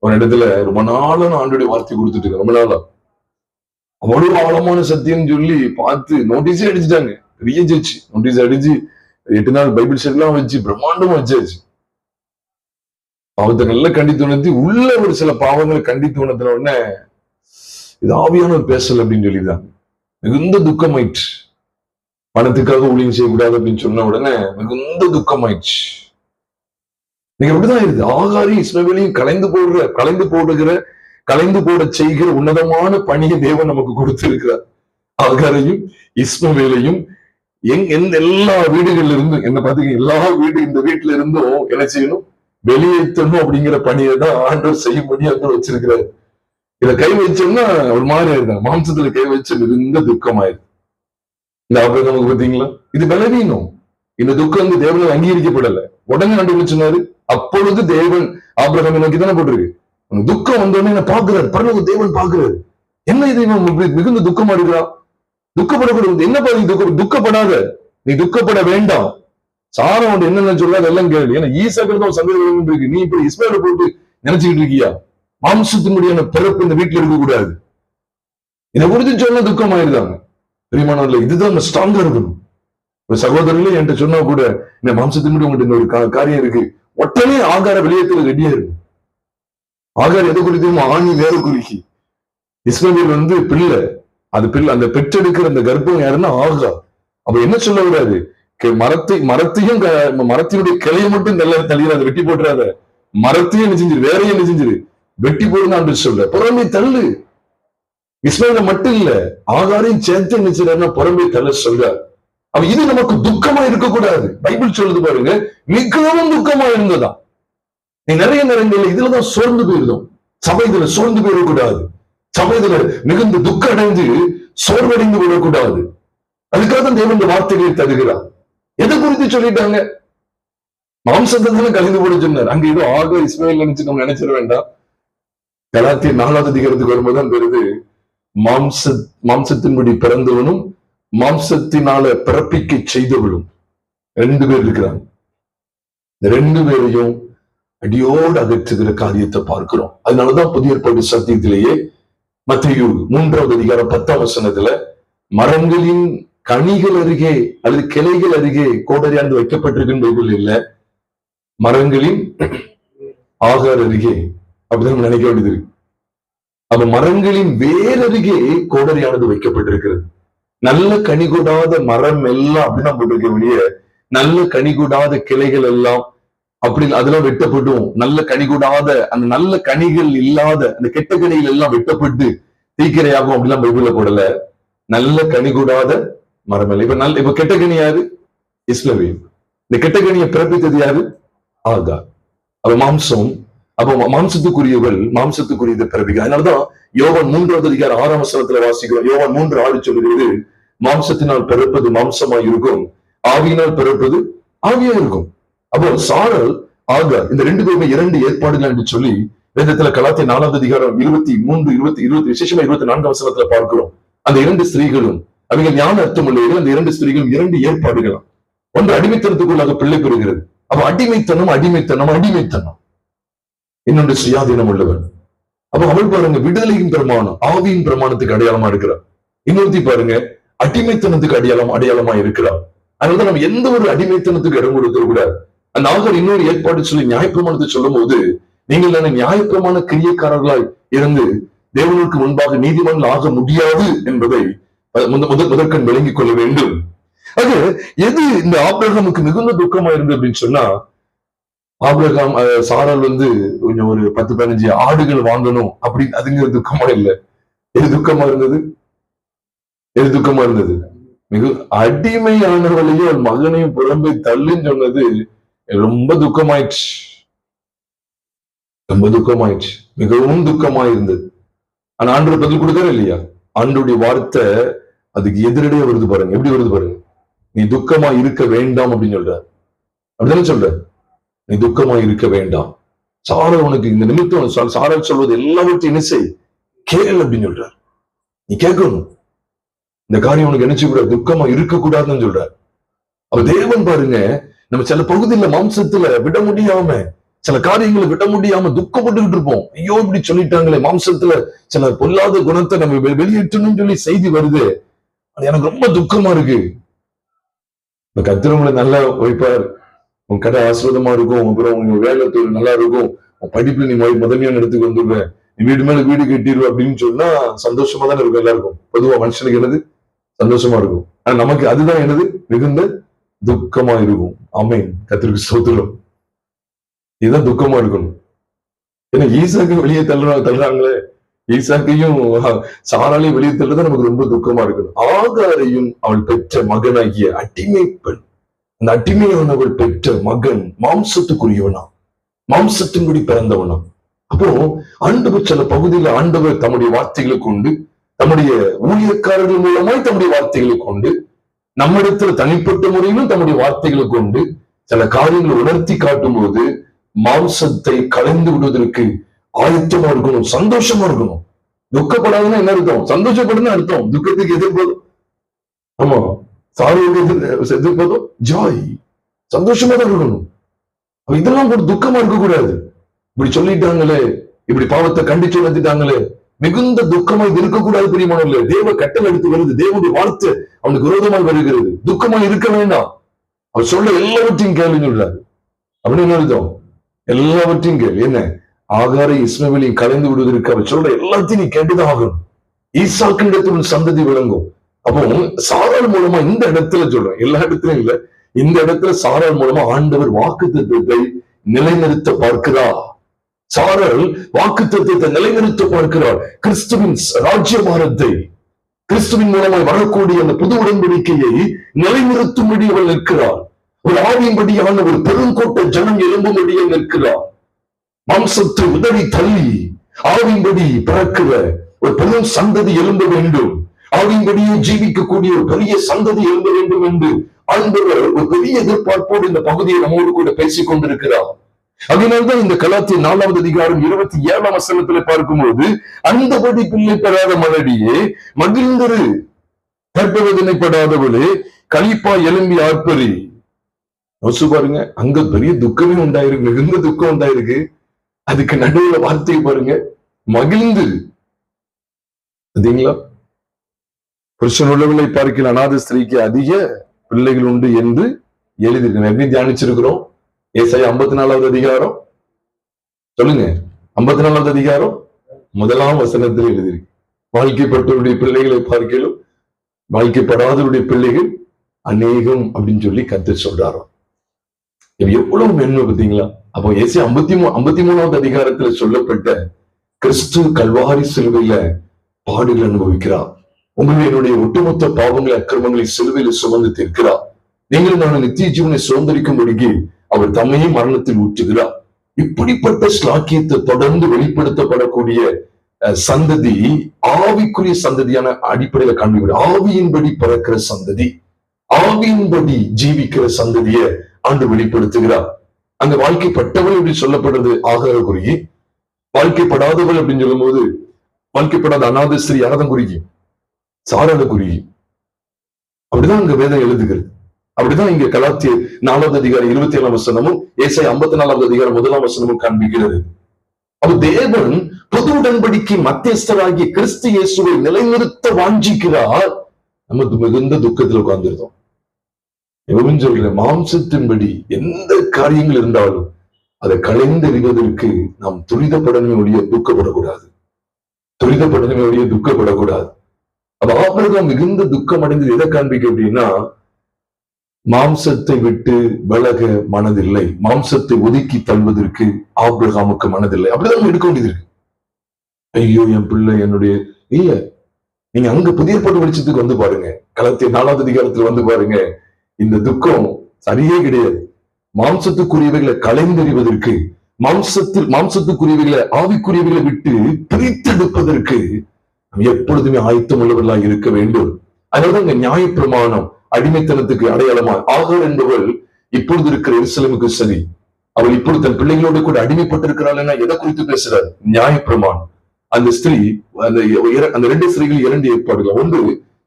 Speaker 1: ஒரு இடத்துல ரொம்ப நாளும் ஆண்டுடைய வார்த்தை கொடுத்துட்டு இருக்கேன், ரொம்ப நாளா அவ்வளவு ஆழமான சத்தியம் சொல்லி பார்த்து நோட்டீஸே அடிச்சுட்டாங்க. பெரிய ஜட்ஜ் நோட்டீஸ் அடிச்சு 8 நாள் பைபிள் ஸ்டடி எல்லாம் வச்சு பிரம்மாண்டமா வச்சாச்சு. பாவத்தை நல்லா கண்டித்து உணர்த்தி உள்ள ஒரு சில பாவங்களை கண்டித்து உணர்த்தின உடனே இது ஆவியானவர் பேசல அப்படின்னு சொல்லிதான் மிகுந்த துக்கமாயிடுச்சு. பணத்துக்காக ஊழியம் செய்யக்கூடாது அப்படின்னு சொன்ன உடனே மிகுந்த துக்கமாயிடுச்சு. நீங்க அப்படிதான் இருக்கு. ஆகாரி இஸ்மவேலையும் கலைந்து போட செய்கிற உன்னதமான பணியை தேவன் நமக்கு கொடுத்திருக்கிறார். ஆகாரையும் இஸ்மவேலையும் எல்லா வீடுகள்ல இருந்தும் என்ன பாத்தீங்க, எல்லா இந்த வீட்டுல இருந்தும் என்ன செய்யணும், வெளியேற்றணும் அப்படிங்கிற பணியை தான் ஆண்டவர் செய்யும்படி ஆண்டவர் வச்சிருக்கிறாரு. இத கை வச்சோம்னா ஒரு மாதிரி இருந்தாங்க, மாம்சத்துல கை வச்சு மிகுந்த துக்கமாயிருக்கு. இந்த ஆபிரகாமுக்கு பாத்தீங்களா, இது பலவீனம். இந்த துக்கம் வந்து தேவனால் அங்கீகரிக்கப்படல. உடனே ஆண்டவர் சொன்னாரு, அப்பொழுது தேவன் ஆபிரகாமை நோக்கி தானே போட்டிருக்கு, துக்கம் வந்தோடனே என்ன பாக்குறாரு, பரலோக தேவன் பாக்குறாரு, என்ன இது மிகுந்த துக்கமா இருக்கிறா, துக்கப்படக்கூடாது, என்ன பாதி துக்கப்படாத, நீ துக்கப்பட வேண்டாம், சாரம் என்னென்ன சொல்றாரு எல்லாம் கேள்வி. ஏன்னா ஈசாக்கு சந்தேகம் இருக்கு, நீ இப்படி இஸ்மாயில போட்டு நினைச்சுக்கிட்டு இருக்கியா, மாம்சத்தினுடைய பிறப்பு இந்த வீட்டுல இருக்க கூடாது, இதை குறித்து சொன்னா துக்கமாயிருந்தாங்க. பிரியமானவர்களே, இதுதான் ஸ்ட்ராங்கா இருக்கணும். ஒரு சகோதரர்களே என்கிட்ட சொன்னா கூட, இந்த மாம்சத்தினுடைய உங்கள்கிட்ட ஒரு காரியம் இருக்கு, உடனே ஆகார வெளியேற்ற ரெடியா இருக்கு. ஆகார் எதை குறித்தும் ஆணி வேற குறிக்கி, இஸ்மவேல் வந்து பிள்ளை, அது பிள்ளை, அந்த பெற்றெடுக்கிற அந்த கர்ப்பம் யாருன்னா ஆகா. அப்ப என்ன சொல்ல விடாது, மரத்தினுடைய கிளையை மட்டும் தள்ளிடாத, வெட்டி போட்டுறாத, மரத்தையும் என்ன செஞ்சிரு, வேறையும் என்ன செஞ்சிரு, வெட்டி போடுங்க சொல்ற, புறம்பே தள்ளு. இஸ்மவேல மட்டும் இல்ல, ஆகாரையும் சேர்த்து என்ன செய்யறாருன்னா புறம்பே தள்ள சொல்றார். அப்ப இது நமக்கு துக்கமா இருக்கக்கூடாது. பைபிள் சொல்லுது பாருங்க, மிகவும் துக்கமா இருந்ததா. நீ நிறைய நேரங்கள்ல இதுலதான் சோர்ந்து போயிருந்தோம். சபை இதுல சோர்ந்து போயிடக்கூடாது. சபை இதுல மிகுந்த துக்கம் அடைந்து சோர்வடைந்து விடக்கூடாது. அதுக்காக தான் தேவன் இந்த வார்த்தைகளை தருகிறார். எதை குறித்து சொல்லிட்டாங்க, மாம்சத்தை தானே கலந்து போட சொன்னார். அங்க ஏதோ ஆக இஸ்மாயில் நினைச்சு நம்ம நினைச்சிட வேண்டாம். கலாத்தியர் 4வது அதிகாரத்துக்கு வரும்போதுதான் பெறுது, மாம்சத்தின்படி பிறந்தவனும் மாம்சத்தினால பிறப்பிக்க செய்தவளும் 2 பேர் இருக்கிறாங்க. இந்த 2 பேரையும் அடியோடு அகற்றுகிற காரியத்தை பார்க்கிறோம். அதனாலதான் புதிய ஏற்பாடு சத்தியத்திலேயே மத்தேயு 3வது அதிகாரம் 10ஆம் வசனத்துல, மரங்களின் கனிகள் அருகே அல்லது கிளைகள் அருகே கோடரியானது வைக்கப்பட்டிருக்குன்னு பைபிள் இல்ல, மரங்களின் ஆகார் அருகே அப்படிதான் நினைக்க வேண்டியது இருக்கு. அப்ப மரங்களின் வேறருகே கோடரியானது வைக்கப்பட்டிருக்கிறது. நல்ல கனிகூடாத மரம் எல்லாம் அப்படிதான் போட்டிருக்க வெளியே, நல்ல கனிகூடாத கிளைகள் எல்லாம் அப்படி அதெல்லாம் வெட்டப்பட்டும், நல்ல கனிகூடாத அந்த நல்ல கனிகள் இல்லாத அந்த கெட்ட கனிகள் எல்லாம் வெட்டப்பட்டு தீக்கிரையாகும் அப்படிலாம் பைபிள்ல போடல. நல்ல கனிகூடாத மரம் இல்லை. இப்ப கெட்ட கனி யாரு, இஸ்மவேல். இந்த கெட்ட கனியை பிறப்பித்தது யாரு, ஆகார். அப்ப மாம்சம், அப்ப மாம்சத்துக்குரியவள் மாம்சத்துக்குரியதை பிறப்பிக்க. அதனாலதான் யோவான் 3வது அதிகாரம் 6ஆம் வசனத்துல வாசிக்கிறோம். யோவான் 3:6 சொல்லுகிறது, மாம்சத்தினால் பிறப்பது மாம்சமாய் இருக்கும், ஆவியினால் பிறப்பது ஆவியா இருக்கும். அப்போ சாரல் ஆகார் இந்த 2 பேருமே 2 ஏற்பாடுகள் என்று சொல்லி வேதத்துல கலாத்தியர் 4வது அதிகாரம் 23, 20 விசேஷமா 24ஆம் வசனத்துல பார்க்கிறோம். அந்த 2 ஸ்திரீகளும் அவங்க ஞான அர்த்தம் உள்ளவர்கள். அந்த 2 ஸ்திரீகளும் 2 ஏற்பாடுகளாம். ஒன்று அடிமைத்தனத்துக்குள்ளாக பிள்ளை பெறுகிறது. அப்ப அடிமைத்தனம் அடிமைத்தனம் அடிமைத்தனம், இன்னொன்று சுயாதீனம் உள்ளவர். அப்ப அவள் பாருங்க, விடுதலையின் பிரமாணம் ஆவியின் பிரமாணத்துக்கு அடையாளமா இருக்கிறார். இன்னொருத்தி பாருங்க, அடிமைத்தனத்துக்கு அடையாளமா இருக்கிறார். அதனால நம்ம எந்த ஒரு அடிமைத்தனத்துக்கு இடம் கொடுக்க கூடாது. அந்த ஆகர் இன்னொரு ஏற்பாடு சொல்லி நியாயப்பிரமாணத்தை சொல்லும் போது, நீங்கள் நியாயப்பிரமாண கிரியக்காரர்களாய் இருந்து தேவனுக்கு முன்பாக நீதிமன்றம் ஆக முடியாது என்பதை முதற்கண் விளங்கிக் கொள்ள வேண்டும். அது எது இந்த ஆபிரகாமுக்கு மிகுந்த துக்கமா இருந்தது அப்படின்னு சொன்னா, ஆபிரகாம் சாரால் வந்து கொஞ்சம் ஒரு 10-15 ஆடுகள் வாங்கணும் அப்படின்னு அதுங்கிற துக்கமா இல்லை. எது துக்கமா இருந்தது, எது துக்கமா இருந்தது, மிக அடிமையானவளையும் அவன் மகனையும் புறம்பே தள்ளுன்னு சொன்னது ரொம்ப துக்கமாயிடுச்சு. ரொம்ப துக்கமாயிடுச்சு, மிகவும் துக்கமாயிருந்தது. ஆனா ஆண்டவர் பதில் கொடுத்தாரு இல்லையா? ஆண்டருடைய வார்த்தை அதுக்கு எதிரடியே வருது பாருங்க. எப்படி வருது பாருங்க. நீ துக்கமா இருக்க வேண்டாம் அப்படின்னு சொல்றாரு. அப்படிதானே சொல்ற? நீ துக்கமா இருக்க வேண்டாம். சாரா உனக்கு இந்த நிமித்தம் சாரா சொல்வது எல்லாவற்றையும் என்ன செய், கேள் அப்படின்னு சொல்றாரு. நீ கேட்கணும். இந்த காரியம் உனக்கு என்ன செய்யக்கூடாது, துக்கமா இருக்கக்கூடாதுன்னு சொல்றாரு. அப்ப தேவன் பாருங்க, நம்ம சில பகுதியில மாம்சத்துல விட முடியாம, சில காரியங்களை விட முடியாம துக்கப்பட்டுக்கிட்டு இருப்போம். ஐயோ இப்படி சொல்லிட்டாங்களே, மாம்சத்துல சில பொல்லாத குணத்தை நம்ம வெளியேற்றணும்னு சொல்லி செய்தி வருது. எனக்கு ரொம்ப துக்கமா இருக்கு. இந்த கத்திரவங்களை நல்லா வைப்பார், உன் கடை ஆசிரியமா இருக்கும், அப்புறம் உங்க வேலை தொழில் நல்லா இருக்கும், படிப்புல நீ முதன்மையான இடத்துக்கு வந்துடுவேன், நீ வீடு மேல வீடு கட்டிடுவேன் அப்படின்னு சொன்னா சந்தோஷமா தானே இருக்கும் எல்லாருக்கும். பொதுவா மனுஷனுக்கு என்னது சந்தோஷமா இருக்கும். ஆனா நமக்கு அதுதான் என்னது மிகுந்த துக்கமா இருக்கும். ஆமென், கர்த்தருக்கு ஸ்தோத்திரம். இதுதான் துக்கமா இருக்கணும். ஏன்னா ஈசாக்கு வெளியே தள்ளுறாங்களே, ஈசாக்கையும் சாராலையும் வெளியே தள்ளுறதா நமக்கு ரொம்ப துக்கமா இருக்கணும். ஆகாரையும் அவள் பெற்ற மகனாகிய அடிமை பெண், அந்த அடிமையானவள் பெற்ற மகன் மாம்சத்துக்குரியவனா, மாம்சத்தின்படி பிறந்தவனா. அப்போ ஆண்டவர் சில பகுதியில் ஆண்டவர் தம்முடைய வார்த்தைகளை கொண்டு, தம்முடைய ஊழியக்காரர்கள் மூலமாய் தம்முடைய வார்த்தைகளை கொண்டு, நம்மிடத்துல தனிப்பட்ட முறையிலும் தம்முடைய வார்த்தைகளை கொண்டு சில காரியங்களை உணர்த்தி காட்டும் போது மாம்சத்தை கலைந்து விடுவதற்கு ஆயத்தமா இருக்கணும், சந்தோஷமா இருக்கணும். துக்கப்படாதுன்னா என்ன அர்த்தம்? சந்தோஷப்படுன்னு அர்த்தம். துக்கத்துக்கு எதிர்ப்பதும், ஆமா, சாரோக்கு எதிர்ப்பதும் ஜாய், சந்தோஷமா தான் இருக்கணும். இதெல்லாம் கூட துக்கமா இருக்கக்கூடாது. இப்படி சொல்லிட்டாங்களே, இப்படி பாவத்தை கண்டிச்சு நடத்திட்டாங்களே, மிகுந்த துக்கமா இது இருக்கக்கூடாது. பிரியமானவர்களே, தேவ கட்டளை எடுத்து வருது, தேவனுடைய வார்த்தை அவனுக்கு விரோதமாக வருகிறது. துக்கமா இருக்க வேண்டாம். அவர் சொல்ல எல்லாவற்றையும் கேள்வி சொல்றாரு. அப்படின்னு என்ன அர்த்தம்? எல்லாவற்றையும் கேள்வி. என்ன? ஆகாரை இஸ்மவேலையும் கலைந்து விடுவதற்கு அவர் சொல்ற எல்லாத்தையும் நீ கேட்டுதான் ஆகணும். ஈசாக்கின் சந்ததி விளங்கும். அப்போ சாராள் மூலமா இந்த இடத்துல சொல்றேன், எல்லா இடத்துலயும் இல்ல, இந்த இடத்துல சாராள் மூலமா ஆண்டவர் வாக்குத்தத்தத்தை நிலைநிறுத்த பார்க்கிறார். சாராள் வாக்குத்தத்தத்தை நிலைநிறுத்த பார்க்கிறார். கிறிஸ்துவின் ராஜ்யபாரத்தை, கிறிஸ்துவின் மூலமாய் வரக்கூடிய அந்த புது உடன்படிக்கையை நிலைநிறுத்தும்படி அவள் நிற்கிறார். ஒரு ஆவியின்படியான ஒரு பெருங்கோட்டை ஜனம் எழும்பும்படியே நிற்கிறார். மாம்சத்தை உதவி தள்ளி ஆவியின்படி பிறக்கிற ஒரு பெரும் சந்ததி எழும்ப வேண்டும், ஆவியின்படியே ஜீவிக்கக்கூடிய ஒரு பெரிய சந்ததி எழும்ப வேண்டும் என்று ஆண்டவர் ஒரு பெரிய எதிர்பார்ப்போடு இந்த பகுதியை நம்மோடு கூட பேசிக் கொண்டிருக்கிறார். அதனால்தான் இந்த கலாத்திய 4வது அதிகாரம் 27ஆம் வசனத்துல பார்க்கும்போது, அந்தபடி பிள்ளை பெறாத மலடியே மகிழ்ந்தரு, கற்பவதினைப்படாதவளே களிப்பா எழும்பி ஆர்ப்பரி. யோசிச்சு பாருங்க, அங்க பெரிய துக்கமே உண்டாயிருக்கு, மிகுந்த துக்கம் உண்டாயிருக்கு. அதுக்கு நடுவுல வார்த்தை பாருங்க, மகிழ்ந்து. சரிங்களா? புருஷன் உள்ளவர்களை பார்க்கிற அநாத ஸ்திரீக்கு அதிக பிள்ளைகள் உண்டு என்று எழுதியிருக்கேன். எப்படி தியானிச்சிருக்கிறோம்? ஏசாயா 54வது அதிகாரம் சொல்லுங்க, 54வது அதிகாரம் 1ஆம் வசனத்தில் எழுதியிருக்கு. வாழ்க்கைப்பட்டவருடைய பிள்ளைகளை பார்க்கலும் வாழ்க்கைப்படாதவருடைய பிள்ளைகள் அநேகம் அப்படின்னு சொல்லி கர்த்தர் சொல்றாரோ. எவ்வளவு மென்மை பார்த்தீங்களா? அப்போ ஏசாயா 53வது அதிகாரத்துல சொல்லப்பட்ட கிறிஸ்து கல்வாரி சிலுவையில பாடுகள் அனுபவிக்கிறார். உங்களை என்னுடைய ஒட்டுமொத்த பாவங்களை அக்கிரமங்களை சிலுவையில சுமந்து தீர்க்கிறார். நீங்கள் நான் நித்திய ஜீவனை சுதந்திரிக்கும்படிக்கு அவர் தம்மையும் மரணத்தில் ஊற்றுகிறார். இப்படிப்பட்ட ஸ்லாக்கியத்தை தொடர்ந்து வெளிப்படுத்தப்படக்கூடிய சந்ததி ஆவிக்குரிய சந்ததியான அடிப்படையில காண்பிக்கிற ஆவியின்படி பிறக்கிற சந்ததி, ஆவியின்படி ஜீவிக்கிற சந்ததியை ஆண்டு வெளிப்படுத்துகிறார். அந்த வாழ்க்கைப்பட்டவள் எப்படி சொல்லப்படுறது ஆகார குறி, வாழ்க்கைப்படாதவள் அப்படின்னு சொல்லும் போது வாழ்க்கைப்படாத அநாத ஸ்திரீ யாரதான் குறிக்கும்? சாராத குறி. அப்படிதான் அங்க வேதம் எழுதுகிறது. அப்படிதான் இங்க கலாத்திய 4வது அதிகாரம் 27ஆம் வசனமும் ஏசாயா 54வது அதிகாரம் 1ஆம் வசனமும் காண்பிக்கிறது. அப்ப தேவன் புது உடன்படிக்கை மத்தியஸ்தராகிய கிறிஸ்து இயேசுவை நிலைநிறுத்த வாஞ்சிக்கிறார். நமக்கு மிகுந்த துக்கத்தில் உட்கார்ந்துருந்தோம். எவன் சொல்ற மாம்சத்தின்படி எந்த காரியங்கள் இருந்தாலும் அதை களைந்தெறிவதற்கு நாம் துரிதப்படணுமே ஒழிய துக்கப்படக்கூடாது, துரிதப்படணுமே ஒழிய துக்கப்படக்கூடாது. அப்ப ஆபிரகாம் மிகுந்த துக்கம் அடைந்து எதை காண்பிக்க அப்படின்னா, மாம்சத்தை விட்டு விலக மனதில்லை, மாம்சத்தை ஒதுக்கி தள்ளுவதற்கு ஆபிரகாமுக்கு மனதில்லை. அப்படிதான் எடுக்க வேண்டியது இருக்கு. ஐயோ என் பிள்ளை என்னுடைய இல்ல, நீங்க அங்க புதிய ஏற்பாட்டு வெளிச்சத்துக்கு வந்து பாருங்க, கலாத்தியர் 4வது அதிகாரத்துல வந்து பாருங்க. இந்த துக்கம் சரியே கிடையாது. மாம்சத்துக்குரியவைகளை கலைந்தெறிவதற்கு, மாம்சத்துக்குரியவைகளை ஆவிக்குரியவைகளை விட்டு பிரித்தெடுப்பதற்கு எப்பொழுதுமே ஆயத்தம் உள்ளவர்களாக இருக்க வேண்டும். அதனால இந்த நியாயப்பிரமாணம் அடிமைத்தனத்துக்கு அடையாளமா ஆகார் என்பவள் இப்பொழுது இருக்கிற எருசலேமுக்கு சரி, அவள் இப்பொழுது தன் பிள்ளைகளோடு கூட அடிமைப்பட்டிருக்கிறாள். எதை குறித்து பேசுறார்? நியாயப்பிரமாணம். அந்த ஸ்திரீ, அந்த 2 ஸ்திரீகள் 2 ஏற்பாடுகள். ஒன்று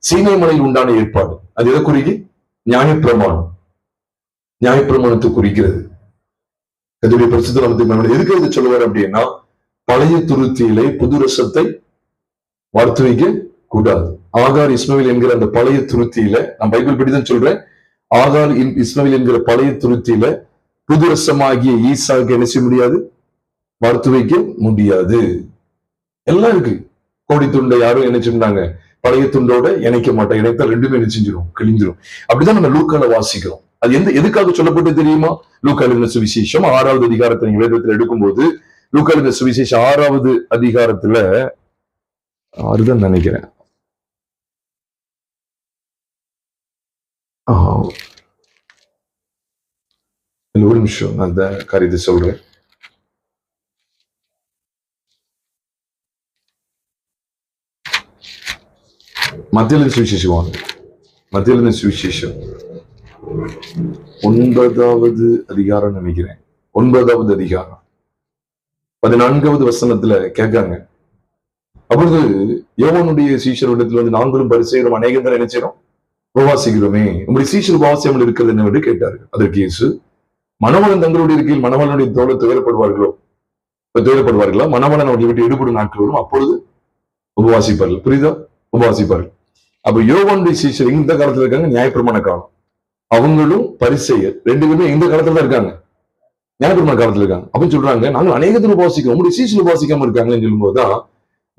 Speaker 1: சீனை மலையில் உண்டான ஏற்பாடு. அது எதை குறிக்கு? நியாயப்பிரமாணம். நியாயப்பிரமாணத்தை குறிக்கிறது. கர்த்தருடைய பரிசுத்த நாமத்துக்கு எதுக்கு இதை சொல்லுவார் அப்படின்னா, பழைய துருத்தியிலே புது ரசத்தை வார்த்து வைக்க கூடாது. ஆகார் இஸ்மவேல் என்கிற அந்த பழைய துருத்தியில, நான் பைபிள் படிதான் சொல்றேன், ஆகார் இஸ்மவேல் என்கிற பழைய துருத்தியில புது ரசமாகிய ஈசாக்கு என்ன செய்ய முடியாது? வார்த்து வைக்க முடியாது. எல்லாம் இருக்கு. கோடி துண்டை யாரும் என்ன செஞ்சாங்க? பழைய துண்டோட இணைக்க மாட்டாங்க. இணைத்தால் 2மே என்ன செஞ்சிடும்? கிழிஞ்சிடும். அப்படிதான் நம்ம லூக்கால வாசிக்கிறோம். அது எதுக்காக சொல்லப்பட்டு தெரியுமா? லூக்கா எழுதின சுவிசேஷம் 6வது அதிகாரத்தை நீங்க வேதத்துல எடுக்கும்போது, லூக்கா எழுதின சுவிசேஷம் 6வது அதிகாரத்துல 6 தான் நினைக்கிறேன். ஒரு நிமிஷம், நான் அந்த காரியத்தை சொல்றேன். மத்திய சுவிசேஷம் வாங்க. மத்திய சுவிசேஷம் 9வது அதிகாரம் நினைக்கிறேன். 9வது அதிகாரம் 14வது வசனத்துல கேட்காங்க. அப்பொழுது யோவானுடைய சீஷரிடத்துல வந்து, நாங்களும் பரிசேயரும் அநேகம் தான் நினைச்சோம் உபவாசிக்கிறோமே, உங்களுடைய சீஷர் உபவாசியாமல் இருக்கிறது என்னவென்று கேட்டார்கள். அதற்கு இயேசு, மணவாளன் தங்களுடைய இருக்கையில் மணவாளனுடைய தோளை துயரப்படுவார்களா? மணவாளன் அவர்களை விட்டு ஈடுபடும் நாட்கள் வரும், அப்பொழுது உபவாசிப்பார்கள். புரியுதா? உபவாசிப்பார்கள். அப்ப யோவானுடைய சீஷர் இந்த காலத்துல இருக்காங்க, நியாயப்பிரமாண காலம். அவங்களும் பரிசேயர் 2 பேருமே இந்த காலத்துல தான் இருக்காங்க, நியாயப்பிரமாண காலத்துல இருக்காங்க. அப்படின்னு சொல்றாங்க, நாங்கள் அநேகத்தில் உபவாசிக்கிறோம், உங்களுடைய சீஷர் உபவாசிக்காம இருக்காங்கன்னு சொல்லும் போதுதான்,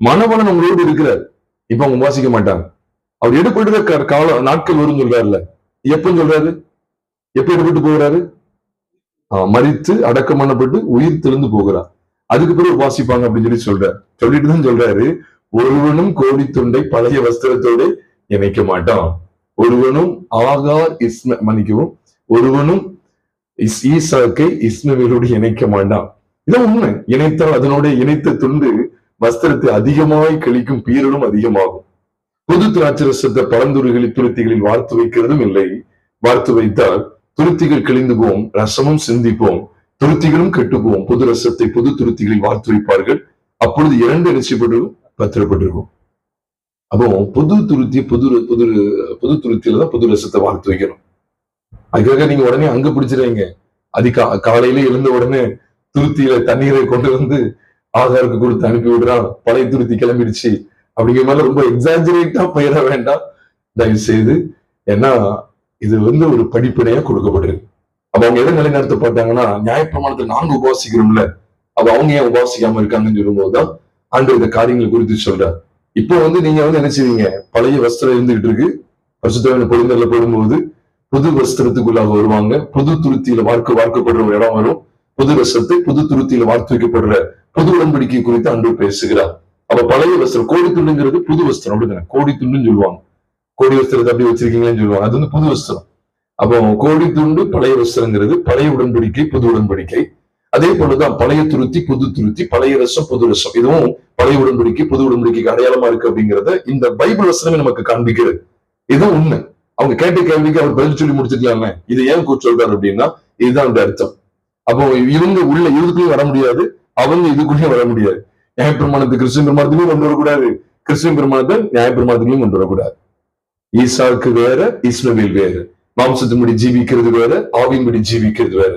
Speaker 1: மணவாளன் உங்களோடு இருக்கிறார், இப்ப அவங்க உபவாசிக்க மாட்டாங்க. அவர் எடுபடுற கால நாட்கள் வரும் சொல்றாருல்ல. எப்பன்னு சொல்றாரு? எப்ப எடுபட்டு போகிறாரு? மரித்து அடக்கம் பண்ணப்பட்டு உயிர் தெளிந்து போகிறார். அதுக்கு பிறகு உபவாசிப்பாங்க அப்படின்னு சொல்றாரு. சொல்லிட்டு தான் சொல்றாரு, ஒருவனும் கோடி துண்டை பழைய வஸ்திரத்தோடு இணைக்க மாட்டான், ஒருவனும் ஆகார் மன்னிக்கவும், ஒருவனும் ஈசாக்கை இஸ்மவேலோடு இணைக்க மாட்டான். இதான் உண்மை. இணைத்தால் அதனோட இணைத்த துண்டு வஸ்திரத்தை அதிகமாய் கழிக்கும், பீரலும் அதிகமாகும். புது திராட்சரசத்தை பழந்துருகளில் துருத்திகளில் வார்த்து வைக்கிறதும் இல்லை. வார்த்து வைத்தால் துருத்திகள் கிழிந்து போம், ரசமும் சிந்திப்போம், துருத்திகளும் கெட்டுப்போம். புது ரசத்தை புது துருத்திகளில் வார்த்து வைப்பார்கள், அப்பொழுது 2 நிச்சயப்பட்டு பத்திரப்பட்டிருக்கும். அப்போ புது துருத்தி புது துருத்தியில தான் புது ரசத்தை வார்த்து வைக்கணும். அதுக்காக நீங்க உடனே அங்க பிடிச்சிருவீங்க. காலையில எழுந்த உடனே துருத்தியில தண்ணீரை கொண்டு வந்து ஆகாருக்கு கொடுத்து அனுப்பி விடுறான், பழைய துருத்தி கிளம்பிடுச்சு அப்படிங்கிற மாதிரி ரொம்ப எக்ஸாஜரேட்டா பயிர வேண்டாம் தயவு செய்து. ஏன்னா இது வந்து ஒரு படிப்படையா கொடுக்கப்பட்டிருக்கு. அப்ப அவங்க எதை நிலைநிறுத்தப்பட்டாங்கன்னா, நியாயப்பிரமாணத்தை நாங்க உபவாசிக்கிறோம்ல, அப்ப அவங்க ஏன் உபவாசிக்காம இருக்காங்கன்னு சொல்லும் போதுதான் ஆண்டு இந்த காரியங்களை குறித்து சொல்றாரு. இப்போ வந்து நீங்க வந்து என்ன செய்வீங்க? பழைய வஸ்திரம் இருந்துகிட்டு இருக்கு, பரிசுத்தமான பொழுதுல போடும்போது புது வஸ்திரத்துக்குள்ளாக வருவாங்க. புது துருத்தியில வார்க்கப்படுற ஒரு இடம் வரும். புது வஸ்திரத்தை புது துருத்தியில வார்த்து வைக்கப்படுற புது உடன்படிக்கை குறித்து அன்று பேசுகிறார். அப்ப பழைய வஸ்திரம், கோடி துண்டுங்கிறது புது வஸ்திரம், அப்படிதானே? கோடி துண்டுன்னு சொல்லுவாங்க. கோடி வஸ்திரத்தை அப்படி வச்சிருக்கீங்களேன்னு சொல்லுவாங்க, அது வந்து புது வஸ்திரம். அப்போ கோடி துண்டு பழைய வஸ்திரங்கிறது பழைய உடன்படிக்கை புது உடன்படிக்கை. அதே போலதான் பழைய துருத்தி புது துருத்தி, பழைய ரசம் புது ரசம், இதுவும் பழைய உடன்படிக்கை புது உடன்படிக்கைக்கு அடையாளமா இருக்கு அப்படிங்கிறத இந்த பைபிள் வசனமே நமக்கு காண்பிக்கிறது. இதுதான் உண்மை. அவங்க கேட்ட கேள்விக்கு அவர் பதில் சொல்லி முடிச்சுக்கலாமே. இது ஏன் சொல்றாரு அப்படின்னா, இதுதான் அந்த அர்த்தம். அப்போ இவங்க உள்ள இதுக்குள்ளயும் வர முடியாது, அவங்க இதுக்குள்ளயும் வர முடியாது. நியாயப்பிரமாணத்தை கிறிஸ்டின் பிரமாணத்திலையும் கொண்டு வரக்கூடாது, கிறிஸ்டின் பிரமாணத்தை நியாயப்பிரமாணத்திலையும் கொண்டு வரக்கூடாது. ஈசாக்கு வேற, இஸ்மவேல் வேறு. மாம்சத்தின்படி ஜீவிக்கிறது வேற, ஆவியின்படி ஜீவிக்கிறது வேற.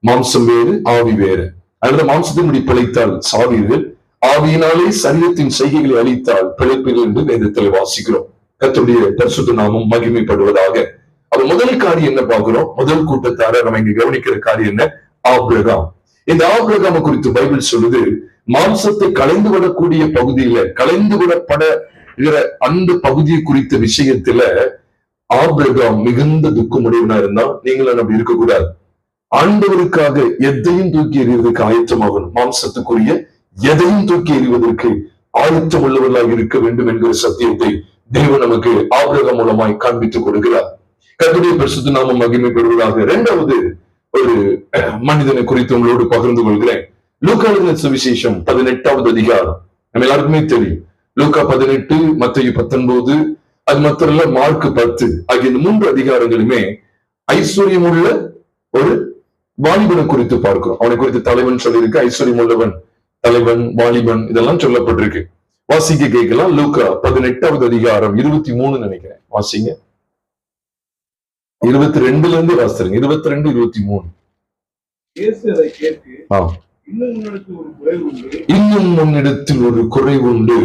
Speaker 1: மாம்சம் வேறு, ஆவி வேறு. அதனால மாம்சத்தின்படி பிழைத்தால் சாவீர்கள், ஆவியினாலே சரீரத்தின் செய்கைகளை அளித்தால் பிழைப்பீர்கள் என்று வேதத்தில் வாசிக்கிறோம். கர்த்தருடைய பரிசுத்த நாமம் மகிமைப்படுவதாக. அப்ப முதல் காரியம் என்ன பார்க்கிறோம்? முதல் கூட்டத்தார நம்ம இங்க கவனிக்கிற காரியம் என்ன? ஆபிரகாம். இந்த ஆபிரகாம குறித்து பைபிள் சொல்லுது, மாம்சத்தை கலைந்து விடக்கூடிய பகுதியில, கலைந்து விடப்படுகிற அந்த பகுதியை குறித்த விஷயத்துல ஆபிரகாம் மிகுந்த துக்கமுடையவனா இருந்தா, நீங்களும் அப்படி இருக்கக்கூடாது. ஆண்டவருக்காக எதையும் தூக்கி எறிவதற்கு ஆயத்தமாகணும். மாம்சத்துக்குரிய எதையும் தூக்கி எறிவதற்கு ஆயத்தம் உள்ளவர்களாக இருக்க வேண்டும் என்கிற சத்தியத்தை தேவன் நமக்கு ஆபிரகாம் மூலமாய் காண்பித்துக் கொடுக்கிறார். கர்த்தருடைய பரிசுத்த நாமம் மகிமைப்படுவதாக. இரண்டாவது ஒரு மனிதனை குறித்து உங்களோடு பகிர்ந்து கொள்கிறேன். லூக்கா எழுதின சுவிசேஷம் 18வது அதிகாரம். நம்ம எல்லாருக்குமே தெரியும். லூக்கா 18, மத்தேயு 19, அது மாத்திரல்ல மார்க் 10 ஆகிய இந்த 3 அதிகாரங்களுமே ஐஸ்வர்யம் உள்ள ஒரு வாலிபனை குறித்து பார்க்கிறோம். அவனை குறித்து தலைவன் சொல்லியிருக்கு. ஐஸ்வர்யம் உள்ளவன், தலைவன், வாலிபன் இதெல்லாம் சொல்லப்பட்டிருக்கு. வாசிக்க கேட்கலாம். லூக்கா 18வது அதிகாரம் 23 நினைக்கிறேன். வாசிங்க. 22ல இருந்து வாசிங்க. 22, 23. இன்னும் உன்னிடத்தில் ஒரு குறை உண்டு.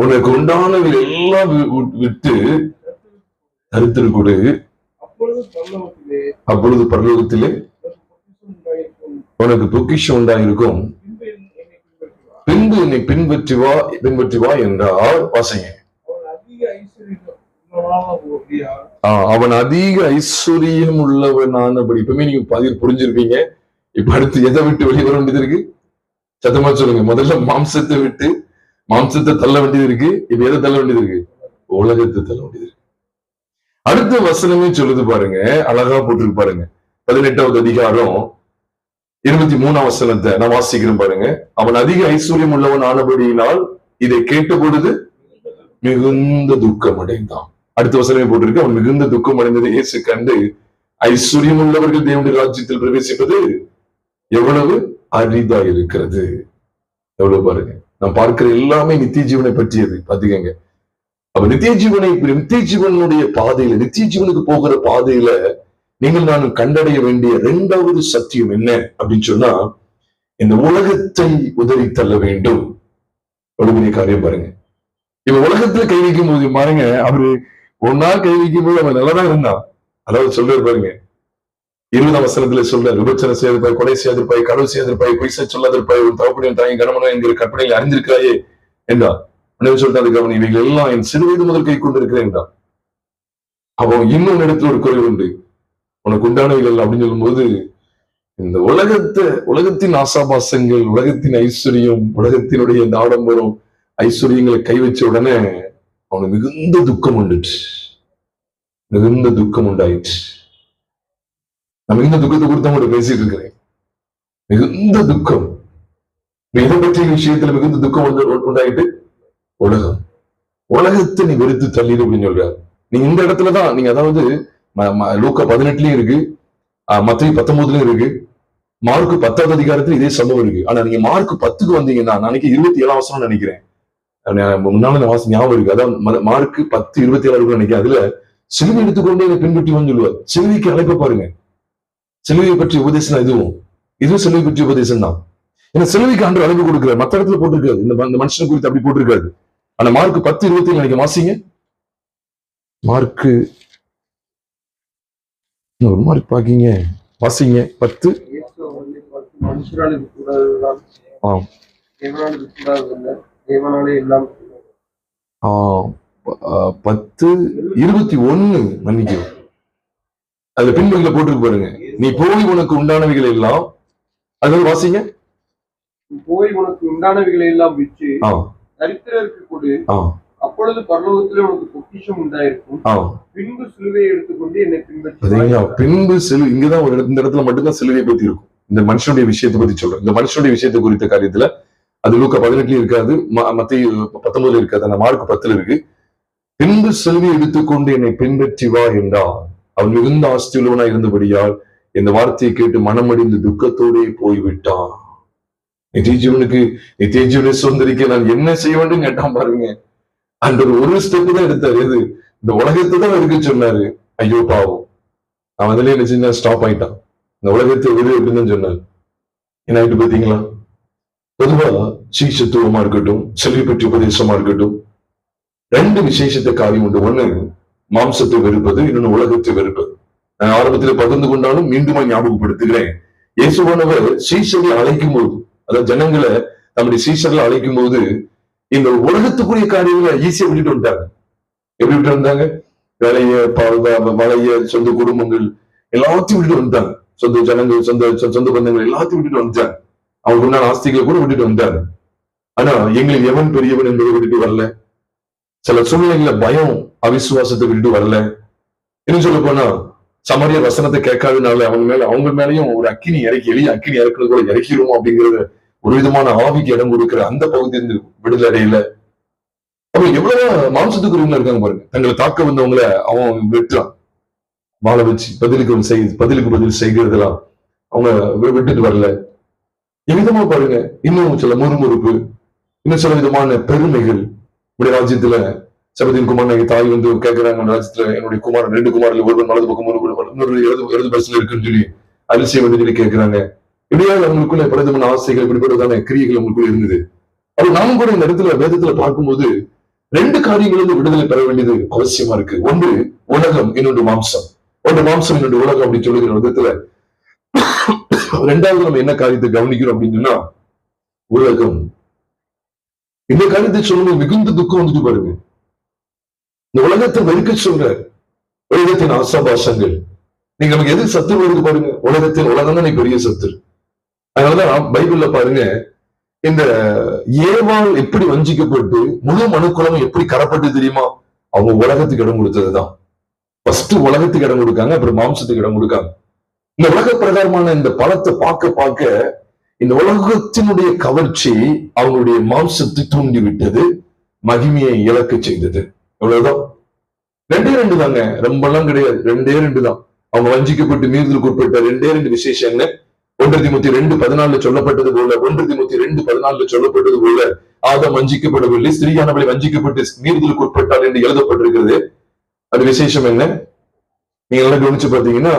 Speaker 1: உனக்கு உண்டானவை எல்லாம் விட்டு தரித்திரு கொடு. அப்பொழுது பரலோகத்திலே உனக்கு பொக்கிஷம் உண்டாயிருக்கும். பின்பு என்னை பின்பற்றி வா என்றால் வாசிங்க. அவன் அதிக ஐஸ்வர்யம் உள்ளவனானபடி. இப்பவுமே நீங்க பதில் புரிஞ்சிருப்பீங்க. இப்ப அடுத்து எதை விட்டு வெளியே வர வேண்டியது இருக்கு? சத்தமா சொல்லுங்க. முதல்ல மாம்சத்தை தள்ள வேண்டியது இருக்கு. இப்ப எதை தள்ள வேண்டியது இருக்கு? உலகத்தை தள்ள வேண்டியது இருக்கு. அடுத்த வசனமே சொல்லுது பாருங்க, அழகா போட்டுருக்கு பாருங்க. 18வது அதிகாரம் 23ஆம் வசனத்தை நான் வாசிக்கிறேன் பாருங்க. அவன் அதிக ஐஸ்வர்யம் உள்ளவன் ஆனபடியினால் இதை கேட்ட பொழுது மிகுந்த துக்கம் அடைந்தான். அடுத்த வசனமே போட்டிருக்கு. அவன் மிகுந்த துக்கம் அடைந்ததை இயேசு கண்டு, ஐஸ்வர்யம் உள்ளவர்கள் தேவனுடைய ராஜ்யத்தில் பிரவேசிப்பது எவ்வளவு அரிதா இருக்கிறது. எவ்வளவு பாருங்க. நான் பார்க்கிற எல்லாமே நித்திய ஜீவனை பற்றியது. பாத்துக்கங்க. அப்ப நித்திய ஜீவனுடைய பாதையில, நித்திய ஜீவனுக்கு போகிற பாதையில நீங்கள் நான் கண்டடைய வேண்டிய 2வது சத்தியம் என்ன அப்படின்னு சொன்னா, இந்த உலகத்தை உதறி தள்ள வேண்டும். ஒழுங்கிய காரியம் பாருங்க. இப்ப உலகத்துல கை வைக்கும் போது பாருங்க, அவரு ஒன்னா கை வைக்கும் போது அவன் நல்லதான் இருந்தான். அதாவது சொல்றாரு பாருங்க, 20ஆம் வசனத்துல சொல்றாரு, விபச்சனை செய்திருப்பாய், கொலை செய்திருப்பாய், களவு செய்திருப்பாய், பொய்சை சொல்லாதிருப்பாய், ஒரு தகப்பனையும் தாயும் கணவனோ என்கிற கற்பனையில் அறிந்திருக்கிறாயே என்றார். சொல்லிட்டு அதுக்கு அவன் இவைகள் எல்லாம் என் சிறுவயது முதல் கை கொண்டு இருக்கிறேன் என்றான். அவன் இன்னொரு இடத்துல ஒரு குறை உண்டு, உனக்கு உண்டானவைகள் அப்படின்னு சொல்லும்போது, இந்த உலகத்தின் ஆசாபாசங்கள், உலகத்தின் ஐஸ்வர்யம், உலகத்தினுடைய இந்த ஆடம்பரம் ஐஸ்வர்யங்களை கை வச்ச உடனே அவனுக்கு மிகுந்த துக்கம் உண்டுச்சு. மிகுந்த துக்கம் உண்டாயிடுச்சு. நான் மிகுந்த துக்கத்தை குறித்து அவங்கள்ட்ட பேசிட்டு இருக்கிறேன். மிகுந்த துக்கம். இதை பற்றிய விஷயத்துல மிகுந்த துக்கம் உண்டாயிட்டு, உலகத்தை நீ வெறுத்து தள்ளிடு அப்படின்னு சொல்றாரு. நீங்க இந்த இடத்துலதான் நீங்க, அதாவது லூக்கா 18லயும் இருக்கு, மத்தேயு 19லயும் இருக்கு, மார்க் 10வது அதிகாரத்துல இதே சம்பவம் இருக்கு. ஆனா நீங்க மார்க் 10க்கு வந்தீங்கன்னா, நாளைக்கு 27ஆம் வசனம் நினைக்கிறேன், முன்னால ஞாபகம் இருக்கு. அதான் மார்க் 10:27 நினைக்கிறேன். அதுல சிலுவை எடுத்துக்கொண்டே என்னை பின்பற்றி சொல்லுவார். சிலுவைக்கு அழைப்ப பாருங்க. சிலுவையை பற்றி உபதேசம் இதுவும் சிலுவை பற்றி உபதேசம் தான். ஏன்னா சிலுவைக்கு அன்று அழைப்பு கொடுக்கிறார். மற்ற இடத்துல போட்டிருக்காது, இந்த மனுஷனை குறித்து அப்படி போட்டிருக்காது. ஆனா மார்க் 10:27 நினைக்க வாசிங்க. மார்க் ஒரு மார்க் பாக்கீங்க, வாசிங்க. 10 10:21 மன்னிக்கும். அதுல பின்பகுதியில போட்டுருக்கு பாருங்க, நீ போய் உனக்கு உண்டானவைகள் எல்லாம், அதாவது வாசிங்க,
Speaker 2: போய் உனக்கு உண்டானவைகளை எல்லாம் விற்று தரித்திரருக்கு கொடு, அப்பொழுது பரலோகத்திலே உனக்கு பொக்கிஷம் உண்டாயிருக்கும். பின்பு சிலுவையை எடுத்துக்கொண்டு என்னை பின்பற்றி.
Speaker 1: பின்பு சிலுவை, இங்கதான் ஒரு இந்த இடத்துல மட்டும்தான் சிலுவையை பத்தி இருக்கும். இந்த மனுஷனுடைய விஷயத்தை பத்தி சொல்றேன். இந்த மனுஷனுடைய விஷயத்தை குறித்த காரியத்துல அது லூக்கா 18 இருக்காது, மத்தேயு 19 இருக்காது, அந்த மார்க் 10 இருக்கு. பின்பு சிலுவையை எடுத்துக்கொண்டு என்னை பின்பற்றி வா என்றார். அவன் மிகுந்த ஆஸ்தி உள்ளவனா இருந்தபடியால் இந்த வார்த்தையை கேட்டு மனமடிந்து துக்கத்தோடே போய்விட்டான். நித்திய ஜீவனை சுதந்திரிக்க நான் என்ன செய்ய வேண்டும் கேட்டான் பாருங்க. அந்த ஒரு ஸ்டெப் தான் எடுத்தாரு. எது? இந்த உலகத்தை தான் இருக்க சொன்னாரு. ஐயோ பாவம், அவன் அதுல என்ன செஞ்சா ஸ்டாப் ஆயிட்டான். இந்த உலகத்தை விடு அப்படின்னு தான் சொன்னாரு. என்ன ஆயிட்டு பாத்தீங்களா? பொதுவா சீஷத்துவமா இருக்கட்டும், செல்வி பற்றி உபதேசமா இருக்கட்டும், 2 விசேஷத்தை காரியம் உண்டு. ஒண்ணு மாம்சத்தை வெறுப்பது, இன்னொன்னு உலகத்தை வெறுப்பது. நான் ஆரம்பத்தில் பகிர்ந்து கொண்டாலும் மீண்டுமா ஞாபகப்படுத்துகிறேன். இயேசுவானவர் சீஷரை அழைக்கும் போது, அதாவது ஜனங்களை நம்முடைய சீஷர்களை அழைக்கும் போது, இந்த உலகத்துக்குரிய காரியங்களை ஈஸியா விட்டுட்டு வந்தாங்க. எப்படி விட்டு வந்தாங்க? வேலைய, வளைய, சொந்த குடும்பங்கள் எல்லாத்தையும் விட்டுட்டு வந்தாங்க. சொந்த ஜனங்கள், சொந்த பந்தங்கள் எல்லாத்தையும் விட்டுட்டு வந்துட்டாங்க. அவங்க உண்டான ஆஸ்திகளை கூட விட்டுட்டு வந்தாங்க. ஆனா எங்களுக்கு எவன் பெரியவன் என்பதை விட்டுட்டு வரல. சில சூழ்நிலைகள்ல பயம் அவிசுவாசத்தை விட்டுட்டு வரல. இன்னும் சொல்ல போனா சமரிய வசனத்தை கேட்காதனால அவங்க மேலயும் ஒரு அக்கினி இறக்கி எளிய அக்கினி இறக்குறது கூட இறக்கிடுவோம் அப்படிங்கிறது ஒரு விதமான ஆவிக்கு இடம் கொடுக்கிற அந்த பகுதியிலிருந்து விடுதலை அடையில. அவங்க எவ்வளவு மாம்சத்துக்குரியவங்க இருக்காங்க பாருங்க. தங்களை தாக்க வந்தவங்களை அவன் வெட்டுறான், வாழ வச்சு பதிலுக்கு பதில் செய்கிறதெல்லாம் அவங்க விட்டுட்டு வரல. எவ்விதமா பாருங்க, இன்னும் சில முறுமுறுப்பு, இன்னும் சில விதமான பெருமைகள். இப்படி ராஜ்யத்துல சபதியின் குமாரன் தாய் வந்து கேட்கிறாங்க, ராஜ்யத்துல என்னுடைய குமாரன் 2 குமாரில் ஒருவன் வலது பக்கம் இன்னொரு இடது பரிசுல இருக்குன்னு சொல்லி அதிசயம் வந்து சொல்லி கேட்கிறாங்க. இப்படியாவது அவங்களுக்குள்ள பலவிதமான ஆசைகள், இப்படிப்பட்டதான கிரியைகள் அவங்களுக்குள்ள இருந்தது. அப்ப நாமும் கூட இந்த இடத்துல வேதத்துல பார்க்கும்போது 2 காரியங்களும் விடுதலை பெற வேண்டியது அவசியமா இருக்கு. ஒன்று உலகம், இன்னொன்று மாம்சம். ஒன்று மாம்சம், இன்னொன்று உலகம் அப்படின்னு சொல்லுகிற விதத்துல 2வது நம்ம என்ன காரியத்தை கவனிக்கிறோம் அப்படின்னா உலகம். இந்த காரியத்தை சொல்லும்போது மிகுந்த துக்கம் வந்துட்டு பாருங்க. இந்த உலகத்தை வெறுக்க சொல்ற, உலகத்தின் ஆசாபாசங்கள். நீங்க நமக்கு எது சத்து வருது பாருங்க, உலகம் தான் பெரிய சத்து. அதனாலதான் பைபிள்ல பாருங்க, இந்த ஏவாள் எப்படி வஞ்சிக்கப்பட்டு முழு மனுக்குலமும் எப்படி கரப்பட்டு தெரியுமா? அவங்க உலகத்துக்கு இடம் கொடுத்ததுதான். ஃபர்ஸ்ட் உலகத்துக்கு இடம் கொடுக்காங்க, அப்புறம் மாம்சத்துக்கு இடம் கொடுக்காங்க. இந்த உலக பிரகாரமான இந்த பழத்தை பார்க்க இந்த உலகத்தினுடைய கவர்ச்சி அவங்களுடைய மாம்சத்தை தூண்டி விட்டது, மகிமையை இழக்க செய்தது. அவ்வளவுதான். 2 தாங்க, ரொம்ப எல்லாம் கிடையாது. 2 தான். அவங்க வஞ்சிக்கப்பட்டு மீறுதலுக்கு உட்பட்ட 2 விசேஷம் என்ன? 1 தீமோத்தேயு 2:14 சொல்லப்பட்டது போல, 1 தீமோத்தேயு 2:14 சொல்லப்பட்டது போல ஆதாம் வஞ்சிக்கப்படவில்லை, ஸ்திரீயானவளை வஞ்சிக்கப்பட்டு மீறுதலுக்கு உட்பட்டால் என்று எழுதப்பட்டிருக்கிறது. அது விசேஷம் என்ன? நீங்க எல்லாம் கவனிச்சு பார்த்தீங்கன்னா,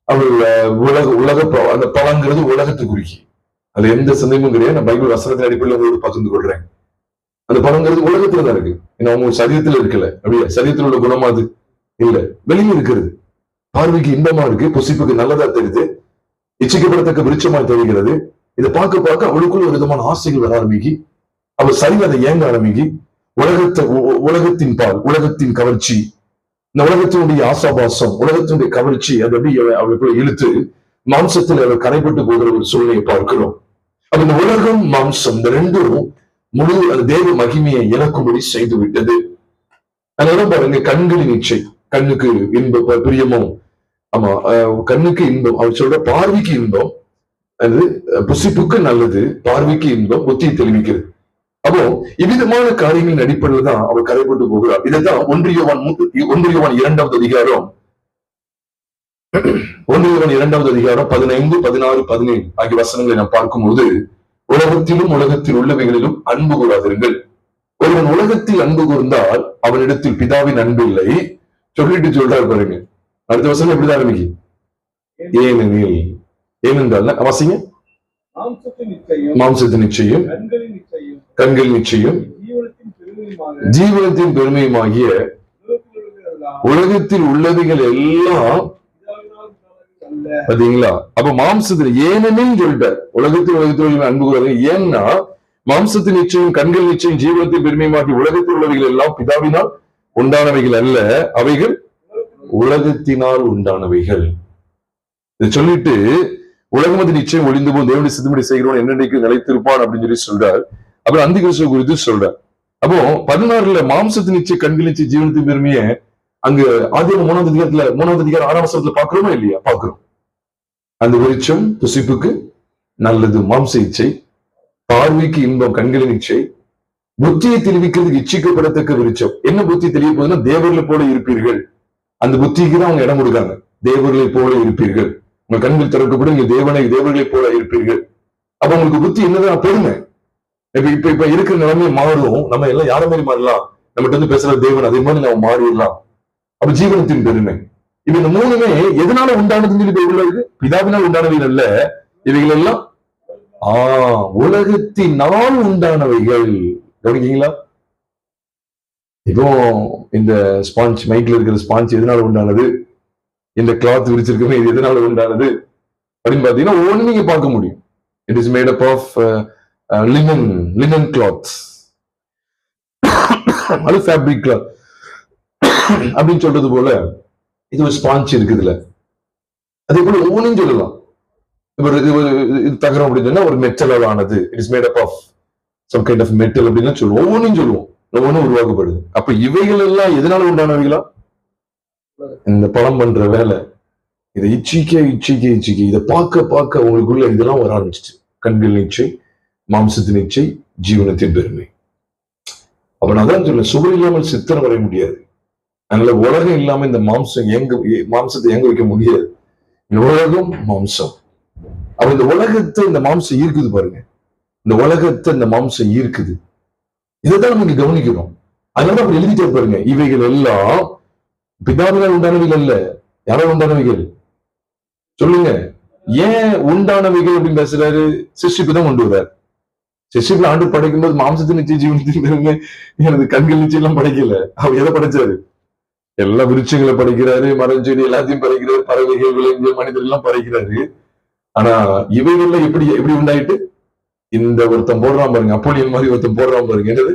Speaker 1: அவர்கள் உலக அந்த பழங்கிறது உலகத்தை குறிக்கி, அது எந்த சந்தேகமும் கிடையாது. நான் பைபிள் வசனத்தின் அடிப்படையில் உங்களோடு பகிர்ந்து கொள்றேன். அந்த பழங்கிறது உலகத்துல தான் இருக்கு. ஏன்னா அவங்க சரீரத்துல இருக்கல, அப்படியே சரீரத்தில் உள்ள குணமா அது இல்ல, வெளியே இருக்கிறது. பார்வைக்கு இன்பமா இருக்கு, புசிப்புக்கு நல்லதா தெரியுது, இச்சிக்கப்படத்தக்க விருட்சமா தெரிகிறது. இதை பார்க்க அவளுக்குள்ள ஒரு விதமான ஆசைகள் வர ஆரம்பிக்கி, அவள் சரிவு அதை ஏங்க ஆரம்பிக்கி, உலகத்தின் பால், உலகத்தின் கவர்ச்சி, இந்த உலகத்தினுடைய ஆசாபாசம், உலகத்தினுடைய கவர்ச்சி, அது அப்படி அவளுக்குள்ள இழுத்து மாம்சத்தில் அவர் கரைப்பட்டு போகிற ஒரு சூழ்நிலையை பார்க்கிறோம். அப்ப இந்த உலகம் மாம்சம் இந்த 2ம் முழு அந்த தேவ மகிமையை இழக்கும்படி செய்து விட்டது. அதனால பாருங்க, கண்களின் இச்சை, கண்ணுக்கு இன்பம் பிரியமும், ஆமா கண்ணுக்கு இன்பம், அவர் சொல்ற பார்வைக்கு இன்பம், அது புசிப்புக்கு நல்லது, பார்வைக்கு இன்பம், புத்தியை தெளிவிக்கிறது. அப்போ இவ்விதமான காரியங்களின் அடிப்படையில் தான் அவர் கரைப்பட்டு போகிறார். இதைதான் 1 யோவான் 2வது அதிகாரம் 15, 16, 17 ஆகிய வசனங்களை நாம் பார்க்கும்போது, உலகத்தில் உள்ளவைகளிலும் அன்பு கூறாதிருங்கள். ஒருவன் உலகத்தில் அன்பு கூர்ந்தால் அவனிடத்தில் பிதாவின் அன்பு இல்லை சொல்லிட்டு சொல்றாரு பாருங்க. அடுத்த வசனம் எப்படிதான் ஆரம்பிக்கு? ஏனென்றால் அவசியம் மாம்சத்தின் நிச்சயம், கண்களின் நிச்சயம், ஜீவனத்தின் பெருமையுமாகிய உலகத்தில் உள்ளவைகள் எல்லாம். பாத்தீங்களா? அப்ப மாம்சத்துல ஏனென்னு சொல்லிட்டார். உலகத்தில் அன்பு கூறாது. ஏன்னா மாம்சத்தின் நிச்சயம், கண்கள் நிச்சயம், ஜீவனத்தின் பெருமையுமாகி உலகத்தில் உள்ளவைகள் எல்லாம் பிதாவினால் உண்டானவைகள் அல்ல, அவைகள் உலகத்தினால் உண்டானவைகள். இதை சொல்லிட்டு உலகமது நிச்சயம் ஒளிந்து போது தேவனுடைய சித்தப்படி செய்கிறவன் என்னென்னைக்கு நிலைத்திருப்பான் அப்படின்னு சொல்லி சொல்றார். அப்புறம் அந்தி கிறிஸ்துவ குறித்து சொல்றார். அப்போ 16 மாம்சத்தின் நிச்சயம், கண்கள் நிச்சயம், ஜீவனத்தின் பெருமையை அங்கு ஆதியாகமம் 3வது அதிகாரத்துல 3வது அதிகாரம் 6ஆம் வசனத்துல பாக்குறோமா இல்லையா? பாக்குறோம். அந்த விருட்சம் புசிப்புக்கு நல்லது, மாம்ச இச்சை, பார்வைக்கு இன்பம், கண்களின் இச்சை, புத்தியை தெளிவிக்கிறதுக்கு இச்சிக்கப்படத்தக்க விருட்சம். என்ன புத்தி தெளிய போகுதுன்னா, தேவர்களை போல இருப்பீர்கள். அந்த புத்திக்கு தான் அவங்க இடம் கொடுக்காங்க. தேவர்களை போல இருப்பீர்கள், உங்க கண்கள் திறக்கப்படும், நீங்க தேவர்களை போல இருப்பீர்கள். அப்ப உங்களுக்கு புத்தி என்னதான் பெருமை. இப்ப இருக்கிற நிலைமை மாறும். நம்ம எல்லாம் யார மாதிரி மாறலாம்? நம்மகிட்ட இருந்து பேசுற தேவன் அதே மாதிரி நம்ம மாறிடலாம். அப்ப ஜீவனத்தின் பெருமை. இப்ப இந்த 3மே எதனால உண்டானதுன்னு சொல்லி பைபிள்ல இருக்கு. பிதாவினால் உண்டானவைகள் அல்ல, இவைகள் எல்லாம் உலகத்தினால் உண்டானவைகள். கவனிக்கீங்களா? இப்போ இந்த ஸ்பாஞ்ச், மைக்ல இருக்கிற ஸ்பாஞ்ச் எதனால உண்டானது, இந்த கிளாத் விரிச்சிருக்கவே இது எதனால உண்டானது அப்படின்னு பாத்தீங்கன்னா ஒவ்வொன்னு நீங்க பார்க்க முடியும். It is made up of linen cloths, அது ஃபேப்ரிக் கிளாத் அப்படின்னு சொல்றது போல இது ஒரு ஸ்பாஞ்ச் இருக்குதுல. அதே போல ஒவ்வொன்றும் சொல்லலாம். இது தகரம் அப்படின்னு சொன்னா ஒரு மெட்டலால் ஆனது, it is made up of some kind of metal அப்படின்னு சொல்லுவோம். ஒவ்வொன்றையும் சொல்லுவோம், ஒவ்வொன்றும் உருவாக்கப்படுது. அப்ப இவைகள் எல்லாம் எதனால உண்டானவைகளா? இந்த படம் பண்ற வேலை, இதை இச்சிக்க இதை பார்க்க பார்க்க உங்களுக்குள்ள இதெல்லாம் வர ஆரம்பிச்சிச்சு. கண்கள் இச்சை, மாம்சத்தின் இச்சை, ஜீவனத்தின் பெருமை. அப்ப நான் தான் சொல்ல, சுவர் இல்லாமல் சித்திரம் வரைய முடியாது. அதனால உலகம் இல்லாம இந்த மாம்சத்தை எங்க வைக்க முடியாது. இந்த உலகம் மாம்சம். அப்ப இந்த உலகத்தை இந்த மாம்சம் ஈர்க்குது பாருங்க. இந்த உலகத்தை இந்த மாம்சம் ஈர்க்குது. இதைதான் நமக்கு கவனிக்கிறோம். அதனால அப்படி எழுதிட்டே பாருங்க, இவைகள் எல்லாம் பிதாவினால் உண்டானவைகள் அல்ல. யாரால் உண்டானவைகள் சொல்லுங்க. ஏன் உண்டானவைகள் அப்படின்னு பேசுறாரு? சிருஷ்டிப்பு தான் கொண்டு வர்றாரு. சிருஷ்டிப்புல ஆண்டு படைக்கும் போது மாம்சத்தின் நிச்சய ஜீவனத்தின் எனது கண்கள் நிச்சயம் எல்லாம் படைக்கல. அவர் எதை படைச்சாரு? எல்லா விருட்சங்களை படைக்கிறாரு, மரம் செடி எல்லாத்தையும் படைக்கிறாரு, பறவைகள், விலங்குகள், மனிதர் எல்லாம் படைக்கிறாரு. ஆனா இவைகள்ல எப்படி எப்படி உண்டாயிட்டு? இந்த ஒருத்தன் போடுறான் பாருங்க, அப்போலியன் மாதிரி ஒருத்தன் போடுறான் பாருங்க. என்னது?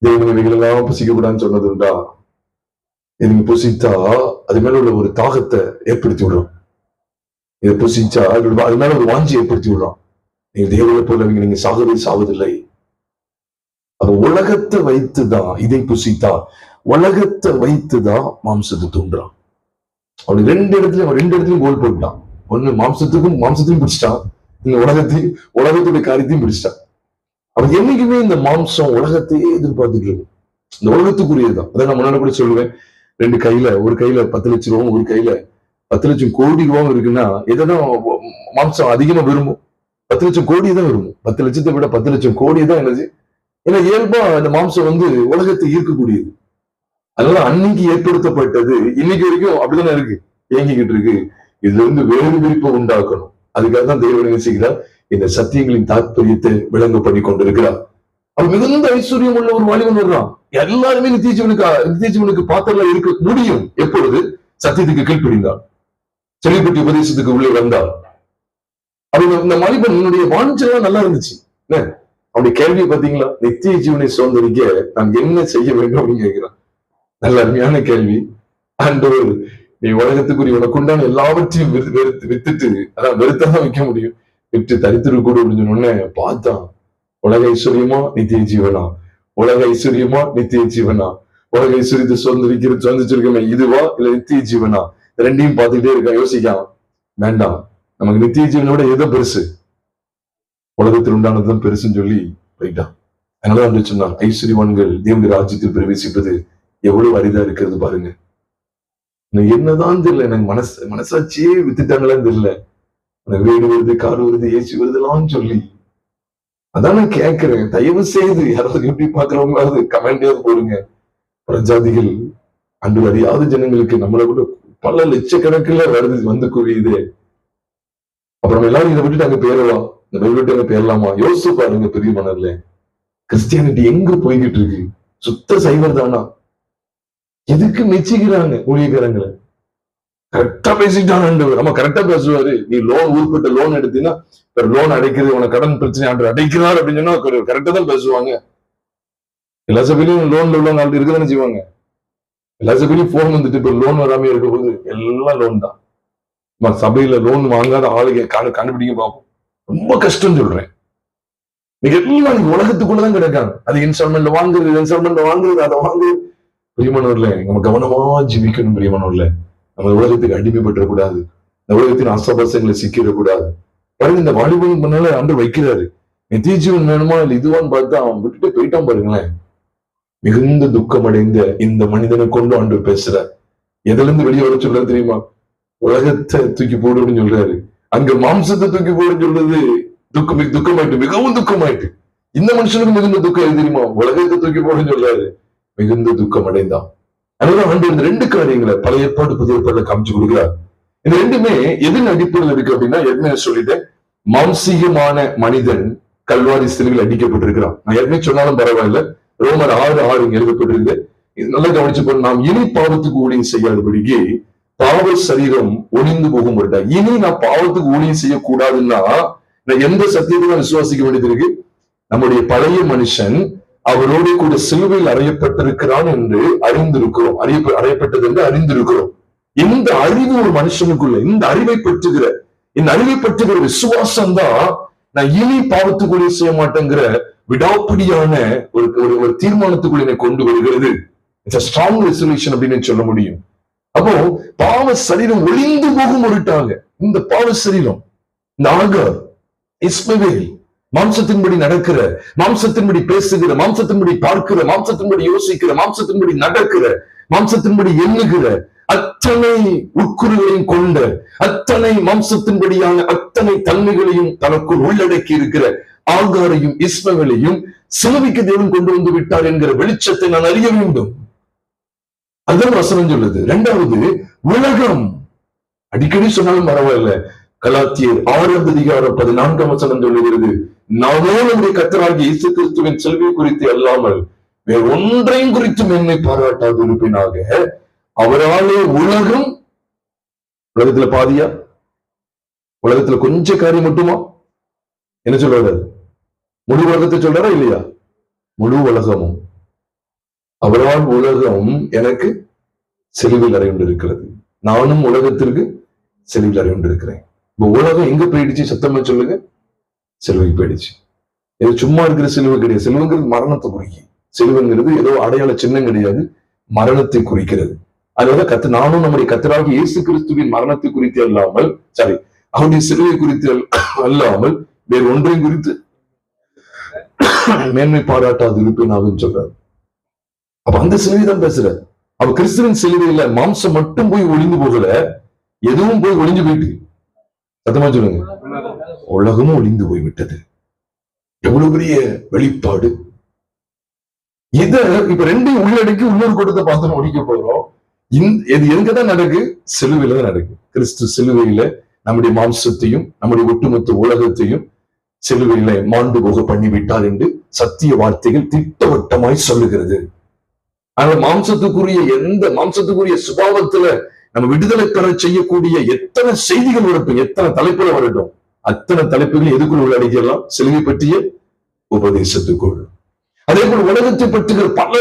Speaker 1: தேவன் இவைகள் எல்லாம் புசிக்க கூடாதுன்னு சொன்னது உண்டா? இதுங்க புசித்தா அது மேல உள்ள ஒரு தாகத்தை ஏற்படுத்தி விடுறோம். இதை புசிச்சா அது மேல ஒரு வாஞ்சி ஏற்படுத்தி விடுறோம். நீங்க தேவனை போலவங்க, நீங்க சாவதில்லை. அது உலகத்தை வைத்துதான், இதை புசித்தா உலகத்தை வைத்துதான் மாம்சத்தை தூண்டுறான். அவனுக்கு ரெண்டு இடத்துலயும் கோல் போட்டான். ஒண்ணு மாம்சத்தையும் பிடிச்சிட்டான், இந்த உலகத்துடைய காரியத்தையும் பிடிச்சிட்டான். அவன் என்னைக்குமே இந்த மாம்சம் உலகத்தையே எதிர்பார்த்துட்டு இருக்கும். இந்த உலகத்துக்குரியதுதான். அதான் நான் முன்னாடி கூட சொல்லுவேன், ரெண்டு கையில, ஒரு கையில 10 லட்சம் ரூபாவும் ஒரு கையில 10 லட்சம் கோடி ரூபாவும் இருக்குன்னா எதான் மாம்சம் அதிகமா விரும்பும்? 10 லட்சம் கோடி தான் விரும்பும். 10 லட்சத்தை விட 10 லட்சம் கோடி தான் என்னது? ஏன்னா இயல்பா அந்த மாம்சம் உலகத்தை ஈர்க்கக்கூடியது. அதனால அன்னைக்கு ஏற்படுத்தப்பட்டது இன்னைக்கு வரைக்கும் அப்படித்தானே இருக்கு, இயங்கிக்கிட்டு இருக்கு. இதுல இருந்து வேறு விருப்பம் உண்டாக்கணும். அதுக்காக தான் தேவன் என்ன செய்கிறார்? இந்த சத்தியங்களின் தாற்பயத்தை விளங்க பண்ணி கொண்டிருக்கிறார். அவன் மிகுந்த ஐஸ்வர்யம் உள்ள ஒரு வாலிபன் வர்றான். எல்லாருமே நித்தியஜீவனுக்கு பாத்திரம் இருக்க முடியும் எப்பொழுது சத்தியத்துக்கு கீழ்ப்படிந்தார், செழிப்பட்டி உபதேசத்துக்கு உள்ளே வந்தார். அவங்க இந்த வாலிபனுடைய வாஞ்செல்லாம் நல்லா இருந்துச்சு. அவனுடைய கேள்வியை பாத்தீங்களா? நித்திய ஜீவனை சுதந்திரிக்க நான் என்ன செய்ய வேண்டும் அப்படின்னு கேட்கிறான். நல்ல அருமையான கேள்வி. ஆண்டவர், நீ உலகத்துக்குரிய உனக்கு உண்டான எல்லாவற்றையும் வித்துட்டு, அதான் வெறுத்தான் வைக்க முடியும், விட்டு தரித்திரு கூட அப்படின்னு உடனே பார்த்தான். உலக ஐஸ்வர்யமா நித்திய ஜீவனா? உலக ஐஸ்வர்யமா நித்திய ஜீவனா? உலக ஐஸ்வர்யத்தை சுதந்திரிச்சிருக்கமே இதுவா இல்ல நித்திய ஜீவனா? ரெண்டையும் பார்த்துக்கிட்டே இருக்கான், யோசிக்கான். வேண்டாம், நமக்கு நித்திய ஜீவனோட எதோ பெருசு, உலகத்தில் உண்டானதுதான் பெருசுன்னு சொல்லி போயிட்டான். அதனாலதான் சொன்னார், ஐஸ்வர்யவான்கள் தேவனுடைய ராஜ்யத்தில் பிரவேசிப்பது எவ்வளவு அரிதா இருக்கிறது பாருங்க. என்னதான் தெரியல, எனக்கு மனசாட்சியே வித்துட்டாங்களான்னு தெரியல. எனக்கு வீடு வருது, கார் வருது, ஏசி வருதுலாம் சொல்லி. அதான் நான் கேட்கிறேன், தயவு செய்து யாராவது எப்படி பாக்குறவங்களாவது கமெண்டாவது போடுங்க. பிரஜாதிகள் அன்று அறியாத ஜனங்களுக்கு நம்மளை விட பல லட்சக்கணக்கில் வந்து குவியுது. அப்புறம் எல்லாரும் இதை விட்டுட்டு அங்க பேரலாம், இந்த விட்டு அங்க பேரலாமா? யோசிச்சு பாருங்க பெரிய மணர்ல. கிறிஸ்டியானிட்டி எங்க போய்கிட்டு இருக்கு? சுத்த சைவர் தானா? எதுக்கு மெச்சிக்கிறாங்க ஊழியக்காரங்களை? கரெக்டா பேசிட்டான். நம்ம கரெக்டா பேசுவாரு. நீ ஊர்பட்ட லோன் எடுத்தீங்கன்னா லோன் அடைக்கிறது, உனக்கு கடன் பிரச்சனை ஆண்டு அடைக்கிறார் அப்படின்னு சொன்னா கரெக்டா தான் பேசுவாங்க. எல்லா சபையிலும் லோன்ல உள்ள நாள் இருக்குதானே செய்வாங்க. எல்லா சபையிலும் போன் வந்துட்டு இப்ப லோன் வராம இருக்க போது எல்லாம் லோன் தான். சபையில லோன் வாங்காத ஆளுங்க கண்டுபிடிக்க பார்ப்போம். ரொம்ப கஷ்டம் சொல்றேன். நீங்க எல்லாம் உலகத்துக்குள்ளதான் கிடைக்காங்க. அது இன்ஸ்டால்மெண்ட்ல வாங்குறது அதை வாங்குறது. பிரியமானவர்ல, நம்ம கவனமா ஜீவிக்கணும். பிரியமானவர்ல, நம்ம உலகத்துக்கு அடிமைப்பட்டுறக்கூடாது. இந்த உலகத்தின் அசபாசங்களை சிக்கிடக்கூடாது. பாருங்க, இந்த வாலிபன் பண்ணால அன்று வைக்கிறாரு. நித்திய ஜீவன் வேணுமா இல்ல இதுவான்னு பார்த்தா அவன் விட்டுட்டு போயிட்டான் பாருங்களேன். மிகுந்த துக்கம் அடைந்த இந்த மனிதனை கொண்டு ஆண்டு பேசுறார். எதுல இருந்து வெளியே வர சொல்றாரு தெரியுமா? உலகத்தை தூக்கி போடு அப்படின்னு சொல்றாரு. அங்க மாம்சத்தை தூக்கி போடுன்னு சொல்றது துக்கமாயிட்டு, மிகவும் துக்கமாயிட்டு. இந்த மனுஷனுக்கு மிகுந்த துக்கம் எது தெரியுமா? உலகத்தை தூக்கி போடுன்னு சொல்றாரு. மிகுந்த துக்கம் அடைந்தான். அதனால ஆண்டு இந்த ரெண்டு காரியங்களை பழைய ஏற்பாடு புதிய ஏற்பாடுல காமிச்சு கொடுக்கிறார். இந்த ரெண்டுமே எதின் அடிப்படையில் இருக்கு அப்படின்னா, ஏற்கனவே சொல்லிட்டேன், மாம்சீகமான மனிதன் கல்வாரி சிலுவையில் அடிக்கப்பட்டிருக்கிறான். நான் ஏற்கனவே சொன்னாலும் பரவாயில்ல, ரோமர் 6:6 எழுதப்பட்டிருக்கு. நல்லா கவனிச்சு, நாம் இனி பாவத்துக்கு ஊழியம் செய்யாதபடிக்கு பாவ சரீரம் ஒளிந்து போகும். இனி நான் பாவத்துக்கு ஊழியம் செய்யக்கூடாதுன்னா நான் எந்த சத்தியத்தை நான் விசுவாசிக்க வேண்டியது இருக்கு? நம்முடைய பழைய மனுஷன் அவரோடு கூட சிலுவையில் அறையப்பட்டிருக்கிறான் என்று அறிந்திருக்கிறோம். அறையப்பட்டது என்று அறிந்திருக்கிறோம். இந்த அறிவு ஒரு மனுஷனுக்குள்ள, இந்த அறிவை பற்றுகிற விசுவாசம் தான் நான் இனி பாவத்துக்குள்ளே செய்ய மாட்டேங்கிற விடாப்பிடியான ஒரு தீர்மானத்துக்குள்ள என்னை கொண்டு வருகிறது. இட்ஸ் a strong resolution அப்படின்னு சொல்ல முடியும். அப்போ பாவ சரீரம் ஒளிந்து போகும் பொருட்டாக இந்த பாவ சரீரம், இந்த ஆகார், இஸ்மவேல், மாம்சத்தின்படி நடக்கிற, மாம்சத்தின்படி பேசுகிற, மாம்சத்தின்படி பார்க்கிற, மாம்சத்தின்படி யோசிக்கிற, மாம்சத்தின்படி நடக்கிற, மாம்சத்தின்படி எண்ணுகிற அத்தனை உட்குறிகளையும் கொண்ட, அத்தனை மாம்சத்தின்படியான அத்தனை தன்மைகளையும் தனக்குள் உள்ளடக்கி இருக்கிற ஆகாரையும் இஸ்மவேலையும் சிலுவைக்கு தேவன் கொண்டு வந்து விட்டார் என்கிற வெளிச்சத்தை நான் அறிய வேண்டும். அதுதான் வசனம் சொல்லுது. இரண்டாவது, உலகம். அடிக்கடி சொன்னாலும் பரவாயில்ல, கலாத்தியர் 6:14 சொல்லுகிறது, நானோ நம்முடைய கர்த்தராகிய இயேசு கிறிஸ்துவின் சிலுவை குறித்து அல்லாமல் வேறு ஒன்றையும் குறித்தும் என்னை பாராட்டாது இருப்பினாக, அவராலே உலகம், உலகத்துல பாதியா, உலகத்துல கொஞ்ச காரியம் மட்டுமா, என்ன சொல்றாரு? முழு உலகத்தை சொல்றாரா இல்லையா? முழு உலகமும், அவரால் உலகம் எனக்கு சிலுவையில் அறையுண்டிருக்கிறது, நானும் உலகத்திற்கு சிலுவையில் அறையுண்டிருக்கிறேன். இப்ப உலகம் எங்க போயிடுச்சு? சத்தமா சொல்லுங்க. சிலுவை போயிடுச்சு. இது சும்மா இருக்கிற சிலுவை கிடையாது. சிலுவைங்கிறது மரணத்தை குறிக்கும். சிலுவைங்கிறது ஏதோ அடையாள சின்னம் கிடையாது, மரணத்தை குறிக்கிறது. அதனால நானும் நம்முடைய கர்த்தராகிய இயேசு கிறிஸ்துவின் மரணத்தை குறித்து அல்லாமல், அவருடைய சிலுவை குறித்து அல்லாமல் வேறு ஒன்றையும் குறித்து மேன்மை பாராட்டாது இருப்பேன் சொல்றாரு. அப்ப அந்த சிலுவை தான் பேசுற. அப்ப கிறிஸ்துவின் சிலுவையில மாம்சம் மட்டும் போய் ஒளிந்து போகல, எதுவும் போய் ஒளிஞ்சு போயிட்டு. சத்தமா சொல்லுங்க. உலகமும் ஒளிந்து போய்விட்டது. எவ்வளவு பெரிய வெளிப்பாடு இத! இப்ப ரெண்டையும் உள்ளடக்கி இன்னொரு கூட்டத்தை பார்த்து முடிக்க போறோம். இது எங்கதான் நடக்கு? சிலுவையில தான் நடக்கு. கிறிஸ்து சிலுவையில நம்முடைய மாம்சத்தையும் நம்முடைய ஒட்டுமொத்த உலகத்தையும் சிலுவையில மாண்டு போக பண்ணிவிட்டார் என்று சத்திய வார்த்தைகள் திட்டவட்டமாய் சொல்லுகிறது. ஆனா மாம்சத்துக்குரிய சுபாவத்துல நம்ம விடுதலை பெற செய்யக்கூடிய எத்தனை செய்திகள் வரட்டும், எத்தனை தலைப்புல வரட்டும், அத்தனை தலைப்புகள் எதுக்குள் உள்ளடக்கியெல்லாம்? சிலுவை பற்றிய உபதேசத்துக்குள். அதே போல உலகத்தை பற்றிய பல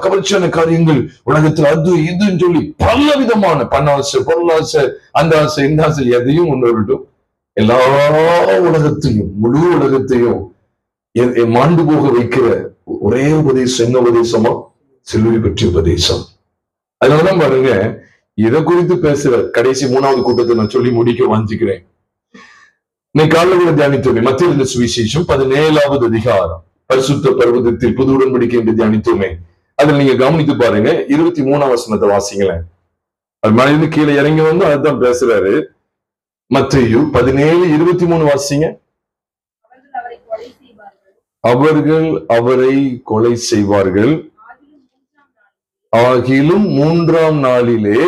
Speaker 1: கவர்ச்சியான காரியங்கள், உலகத்தில் அது இதுன்னு சொல்லி பல விதமான பணாசை, பொருளாசை, அந்த ஆசை, இந்த ஆசை, எதையும் கொண்டு வரட்டும். எல்லா உலகத்தையும், முழு உலகத்தையும் மாண்டு போக வைக்கிற ஒரே உபதேசம் என்ன உபதேசமா? சிலுவை பற்றிய உபதேசம். அதனாலதான் பாருங்க, இதை குறித்து பேசுற கடைசி 3வது கூட்டத்தை நான் சொல்லி முடிக்க வாஞ்சிக்கிறேன். இன்னைக்கு காலையில கூட தியானித்தோமே மத்தேயு சுவிசேஷம் 17வது அதிகாரம், பரிசுத்த பர்வதத்தில் புது உடன்படிக்கை என்று தியானித்தோமே. அதுல நீங்க கவனித்து பாருங்க, 23ஆம் வசனத்தை வாசிங்களேன். அது மனிதனு கீழே இறங்கி வந்து அதுதான் பேசுறாரு. மத்தேயு 17:23 வாசிங்க. அவர்கள் அவரை கொலை செய்வார்கள், ஆகிலும் 3ஆம் நாளிலே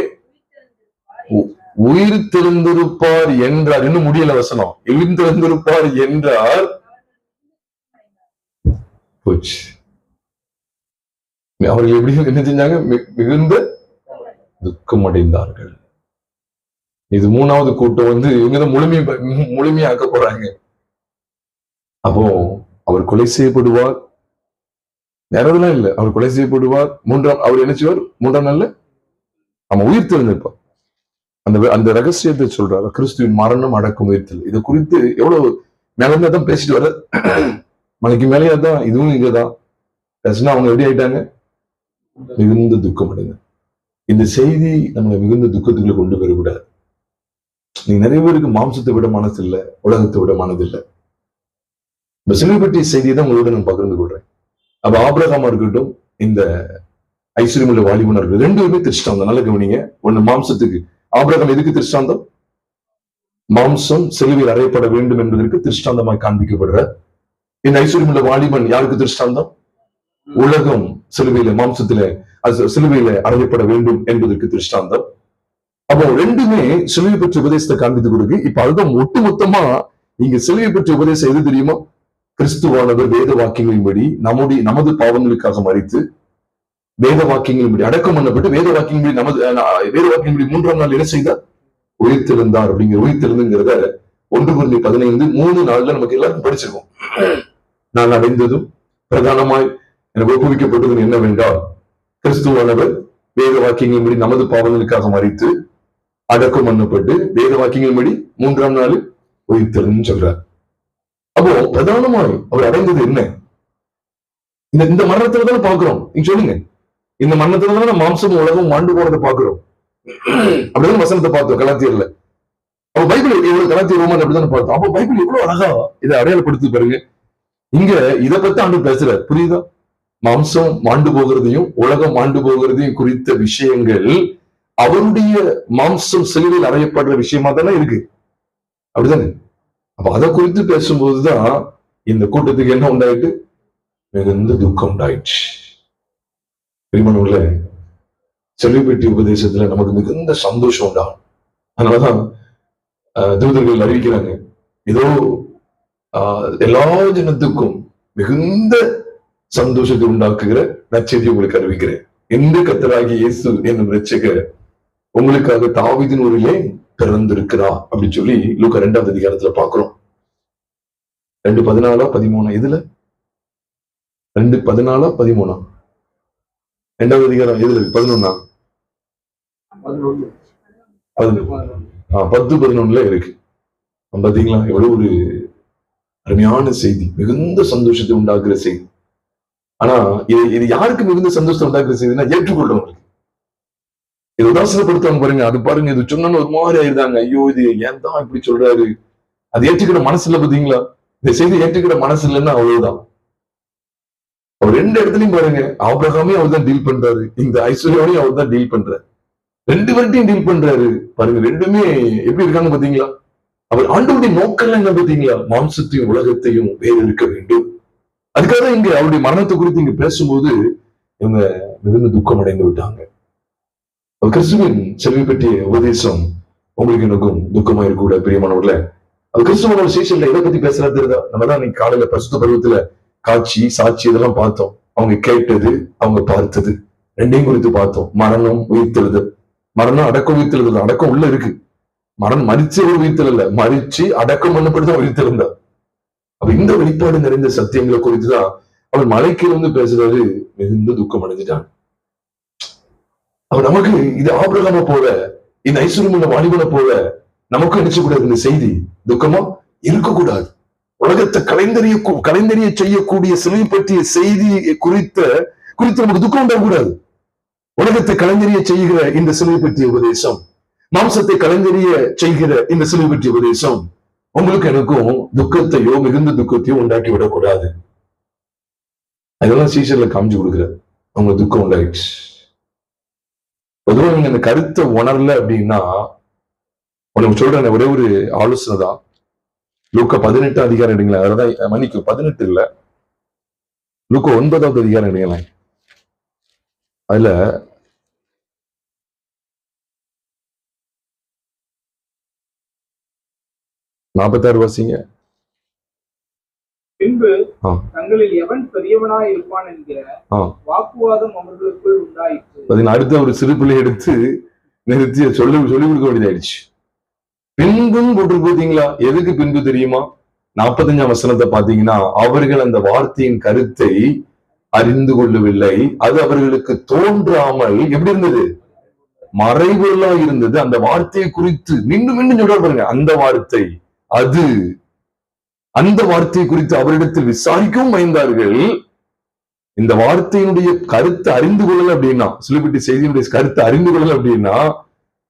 Speaker 1: உயிர் திறந்திருப்பார் என்றார். இன்னும் முடியல வசனம். உயிர் திறந்திருப்பார் என்றார். போச்சு. அவர்கள் எப்படி என்ன செஞ்சாங்க? மிகுந்த துக்கம் அடைந்தார்கள். இது 3வது கூட்டம் வந்து இவங்கதான் முழுமையாக்க போறாங்க. அப்போ அவர் கொலை செய்யப்படுவார், நேரம்லாம் இல்ல, அவர் கொலை செய்யப்படுவார். அவர் என்ன செய்வார்? 3ஆம் நாள்ல அவன் உயிர் திறந்திருப்பார். அந்த ரகசியத்தை சொல்றாரு. கிறிஸ்துவின் மரணம், அடக்கம், உயிர்த்தல். இதை குறித்து எவ்வளவு மேலதான் பேசிட்டு வர, மலைக்கு மேலேயே தான், இதுவும் இங்கதான் பேசினா அவங்க எப்படி ஆயிட்டாங்க? மிகுந்த துக்கம் அடைந்தாங்க. இந்த செய்தி நம்மளை மிகுந்த துக்கத்துக்குள்ள கொண்டு வரக்கூடாது. நீங்க நிறைய பேருக்கு மாம்சத்தை விட மனசு இல்லை, உலகத்தை விட மனதில்லை. இந்த சிலுவை பற்றிய செய்தியை தான் உங்களோட நான் பகிர்ந்து கொள்றேன். அப்ப ஆபிரகாமா இருக்கட்டும், இந்த ஐஸ்வர்யமுள்ள வாலிபனா இருக்கட்டும், 2 பேருமே திருஷ்டாந்தம். நல்ல கவனிங்க. ஒண்ணு மாம்சத்துக்கு. ஆபிரகாம் எதுக்கு திருஷ்டாந்தம்? மாம்சம் சிலுவையில் அறையப்பட வேண்டும் என்பதற்கு திருஷ்டாந்தமாய் காண்பிக்கப்படுற இந்த ஐஸ்வர்யமுள்ள வாலிபன் யாருக்கு திருஷ்டாந்தம்? உலகம் சிலுவையில, சிலுவையில அறையப்பட வேண்டும் என்பதற்கு திருஷ்டாந்தம். அப்போ 2மே சிலுவை பற்றிய உபதேசத்தை காண்பித்து கொடுக்கு. இப்ப அதுதான் ஒட்டுமொத்தமா இங்க சிலுவை பற்றிய உபதேசம் எது தெரியுமா? கிறிஸ்துவானவர் வேத வாக்கியங்களின்படி நமது பாவங்களுக்காக மரித்து, வேத வாக்கியங்களின்படி அடக்கம் பண்ணப்பட்டு, வேத வாக்கியங்களின்படி 3ஆம் நாள் என்ன செய்தார்? உயிர்த்தெழுந்தார். அப்படிங்கிற உயிர்த்தெழுந்துங்கிறத 1 Corinthians 15:3 நாள்ல நமக்கு எல்லாருக்கும் படிச்சிருக்கோம். நான் அடைந்ததும் பிரதானமாய் எனக்கு ஒப்புவிக்கப்பட்டதும் என்னவென்றால், கிறிஸ்துவானவர் வேத வாக்கியங்களின்படி நமது பாவங்களுக்காக மரித்து, அடக்கம் பண்ணப்பட்டு, வேத வாக்கியங்களின்படி 3ஆம் நாள் உயிர்த்தெழுந்து சொல்றார். அப்போ பிரதானமாய் அவர் அடைந்தது என்ன? இந்த மரணத்துல தானே பாக்குறோம். நீங்க சொல்லுங்க, இந்த மரணத்துல தானே மாம்சமும் உலகம் மாண்டு போறதை பாக்குறோம். அப்படிதான் வசனத்தை பார்த்தோம் கலாத்தியர்ல. அப்ப பைபிள் எவ்வளவு கலாத்திய ரோமன் அப்படிதான் பார்த்தோம். அப்ப பைபிள் எவ்வளவு அழகா இதை அடையாளப்படுத்தி பாருங்க. இங்க இதை பத்தி ஆண்டு பேசுறாரு, புரியுதா? மாம்சம் மாண்டு போகிறதையும் உலகம் மாண்டு போகிறதையும் குறித்த விஷயங்கள் அவருடைய மாம்சம் சிலுவையில் அறையப்படுற விஷயமா தானே இருக்கு, அப்படிதானே? அப்ப அதை குறித்து பேசும்போதுதான் இந்த கூட்டத்துக்கு என்ன உண்டாயிட்டு? மிகுந்த துக்கம் உண்டாயிடுச்சு. பிரியமானவர்களே, செலிபிரிட்டி உபதேசத்துல நமக்கு மிகுந்த சந்தோஷம் உண்டாகும். அதனாலதான் தூதர்கள் அறிவிக்கிறாங்க, ஏதோ எல்லா ஜனத்துக்கும் மிகுந்த சந்தோஷத்தை உண்டாக்குகிற நற்செய்தி உங்களுக்கு அறிவிக்கிறேன். எந்த கர்த்தராகிய இயேசு என்னும் இரட்சகர் உங்களுக்காக தாவீதின் ஊரிலே பிறந்திருக்கிறா அப்படின்னு சொல்லி லூக்கா 2ஆம் அதிகாரத்துல பாக்குறோம். 2:14-13 இதுல 2:14-13 2ஆவது அதிகாரம் எதுல இருக்கு? 11 10-11 இருக்கு. பாத்தீங்களா? எவ்வளவு ஒரு அருமையான செய்தி, மிகுந்த சந்தோஷத்தை உண்டாக்குற செய்தி. ஆனா இது யாருக்கு மிகுந்த சந்தோஷத்தை உண்டாக்குற செய்தினா ஏற்றுக்கொள்றவங்களுக்கு. இது உதாசனப்படுத்துவாங்க பாருங்க, அது பாருங்க, இது சொன்னோன்னு ஒரு மாதிரி ஆயிருந்தாங்க. ஐயோ, இது ஏன் தான் இப்படி சொல்றாரு, அது ஏற்றுக்கிற மனசு இல்ல. பாத்தீங்களா? இந்த செய்தி ஏற்றுக்கிற மனசு இல்லைன்னா அவ்வளவுதான். அவர் 2 இடத்துலயும் பாருங்க, ஆபிரகாமையும் அவர் தான் டீல் பண்றாரு, இந்த ஐஸ்வர்யாவையும் அவர் தான் டீல் பண்றாரு, 2 பேர்ட்டையும் டீல் பண்றாரு. பாருங்க, 2மே எப்படி இருக்காங்க பாத்தீங்களா? அவர் ஆண்டவருடைய நோக்கம் என்ன பாத்தீங்களா? மாம்சத்தையும் உலகத்தையும் வேறு இருக்க வேண்டும். அதுக்காக இங்க அவருடைய மரணத்தை குறித்து இங்க பேசும்போது இவங்க மிகுந்த துக்கம் அடைந்து விட்டாங்க. கிறிஸ்துவின் செல்வி பற்றிய உபதேசம் உங்களுக்கு எனக்கும் துக்கமா இருக்க பிரியமானவர்களே. அது கிறிஸ்துவனோட சேஷன்ல எதை பத்தி பேசுறது தெரியுதா? நம்ம தான் இன்னைக்கு காலையில பரிசுத்த பருவத்துல காட்சி சாட்சி இதெல்லாம் பார்த்தோம். அவங்க கேட்டது, அவங்க பார்த்தது, 2ஐயும் குறித்து பார்த்தோம். மரணம், உயிர்த்தெழுதல். மரணம் அடக்கம், உயிர்த்தெழுதல். அடக்கம் உள்ள இருக்கு. மரணம் மரிச்சு ஒரு உயிர்த்தெழல, மரிச்சு அடக்கம் பண்ணப்படுதான் உயிர்த்தெழுந்தார். அப்ப இந்த வெளிப்பாடு நிறைந்த சத்தியங்களை குறித்துதான் அவர் மலைக்கிலிருந்து பேசுறாரு. மிகுந்த துக்கம் அடைஞ்சிட்டாங்க. அவர் நமக்கு இது ஆபிரகாமை போல, இந்த ஐஸ்வர்யமுள்ள வாலிபனை போல நமக்கும் நினைச்சக்கூடாது. இந்த செய்தி துக்கமா இருக்கக்கூடாது. உலகத்தை கலைந்தறிய செய்யக்கூடிய சிலுவை பற்றிய செய்தி குறித்து நமக்கு துக்கம் உண்டாகக்கூடாது. உலகத்தை கலைந்தறிய செய்கிற இந்த சிலுவை பற்றிய உபதேசம், மாம்சத்தை கலைந்தறிய செய்கிற இந்த சிலுவை பற்றிய உபதேசம் உங்களுக்கு எனக்கும் துக்கத்தையோ மிகுந்த துக்கத்தையோ உண்டாக்கி விடக்கூடாது. அதெல்லாம் சீசர்ல காமிச்சு கொடுக்குறாரு. அவங்க துக்கம் உண்டாயிடுச்சு. பொதுவாக நீங்க அந்த கருத்தை உணரல அப்படின்னா, உனக்கு சொல்றேன் ஒரே ஒரு ஆலோசனை தான். லூக்கா 18ஆம் அதிகாரம் எடுங்களேன். அதான் மன்னிக்கு 18 இல்ல, லூக்கா 9ஆவது அதிகாரம் எடுங்களேன். அதுல 46 வாசிங்க.
Speaker 3: பின்பு தங்களில் எவன் பெரியவனாய் இருப்பான் என்கிற வாக்குவாதம் அவர்களுக்குள் உண்டாயிற்று.
Speaker 1: அடுத்த ஒரு சிறு பிள்ளை எடுத்து நிறுத்தி சொல்லி கொடுக்க வேண்டியதாயிடுச்சு. பின்பும் போட்டு பார்த்தீங்களா? எதுக்கு பின்பு தெரியுமா? 45ஆம் வசனத்தை பாத்தீங்கன்னா, அவர்கள் அந்த வார்த்தையின் கருத்தை அறிந்து கொள்ளவில்லை, அது அவர்களுக்கு தோன்றாமல் எப்படி இருந்தது? மறைவுகளா இருந்தது. அந்த வார்த்தையை குறித்து மீண்டும் சொல்ற பாருங்க, அந்த வார்த்தையை குறித்து அவரிடத்தில் விசாரிக்கவும் பயந்தார்கள். இந்த வார்த்தையினுடைய கருத்தை அறிந்து கொள்ளல அப்படின்னா, சிலுவை செய்தியினுடைய கருத்தை அறிந்து கொள்ளல அப்படின்னா,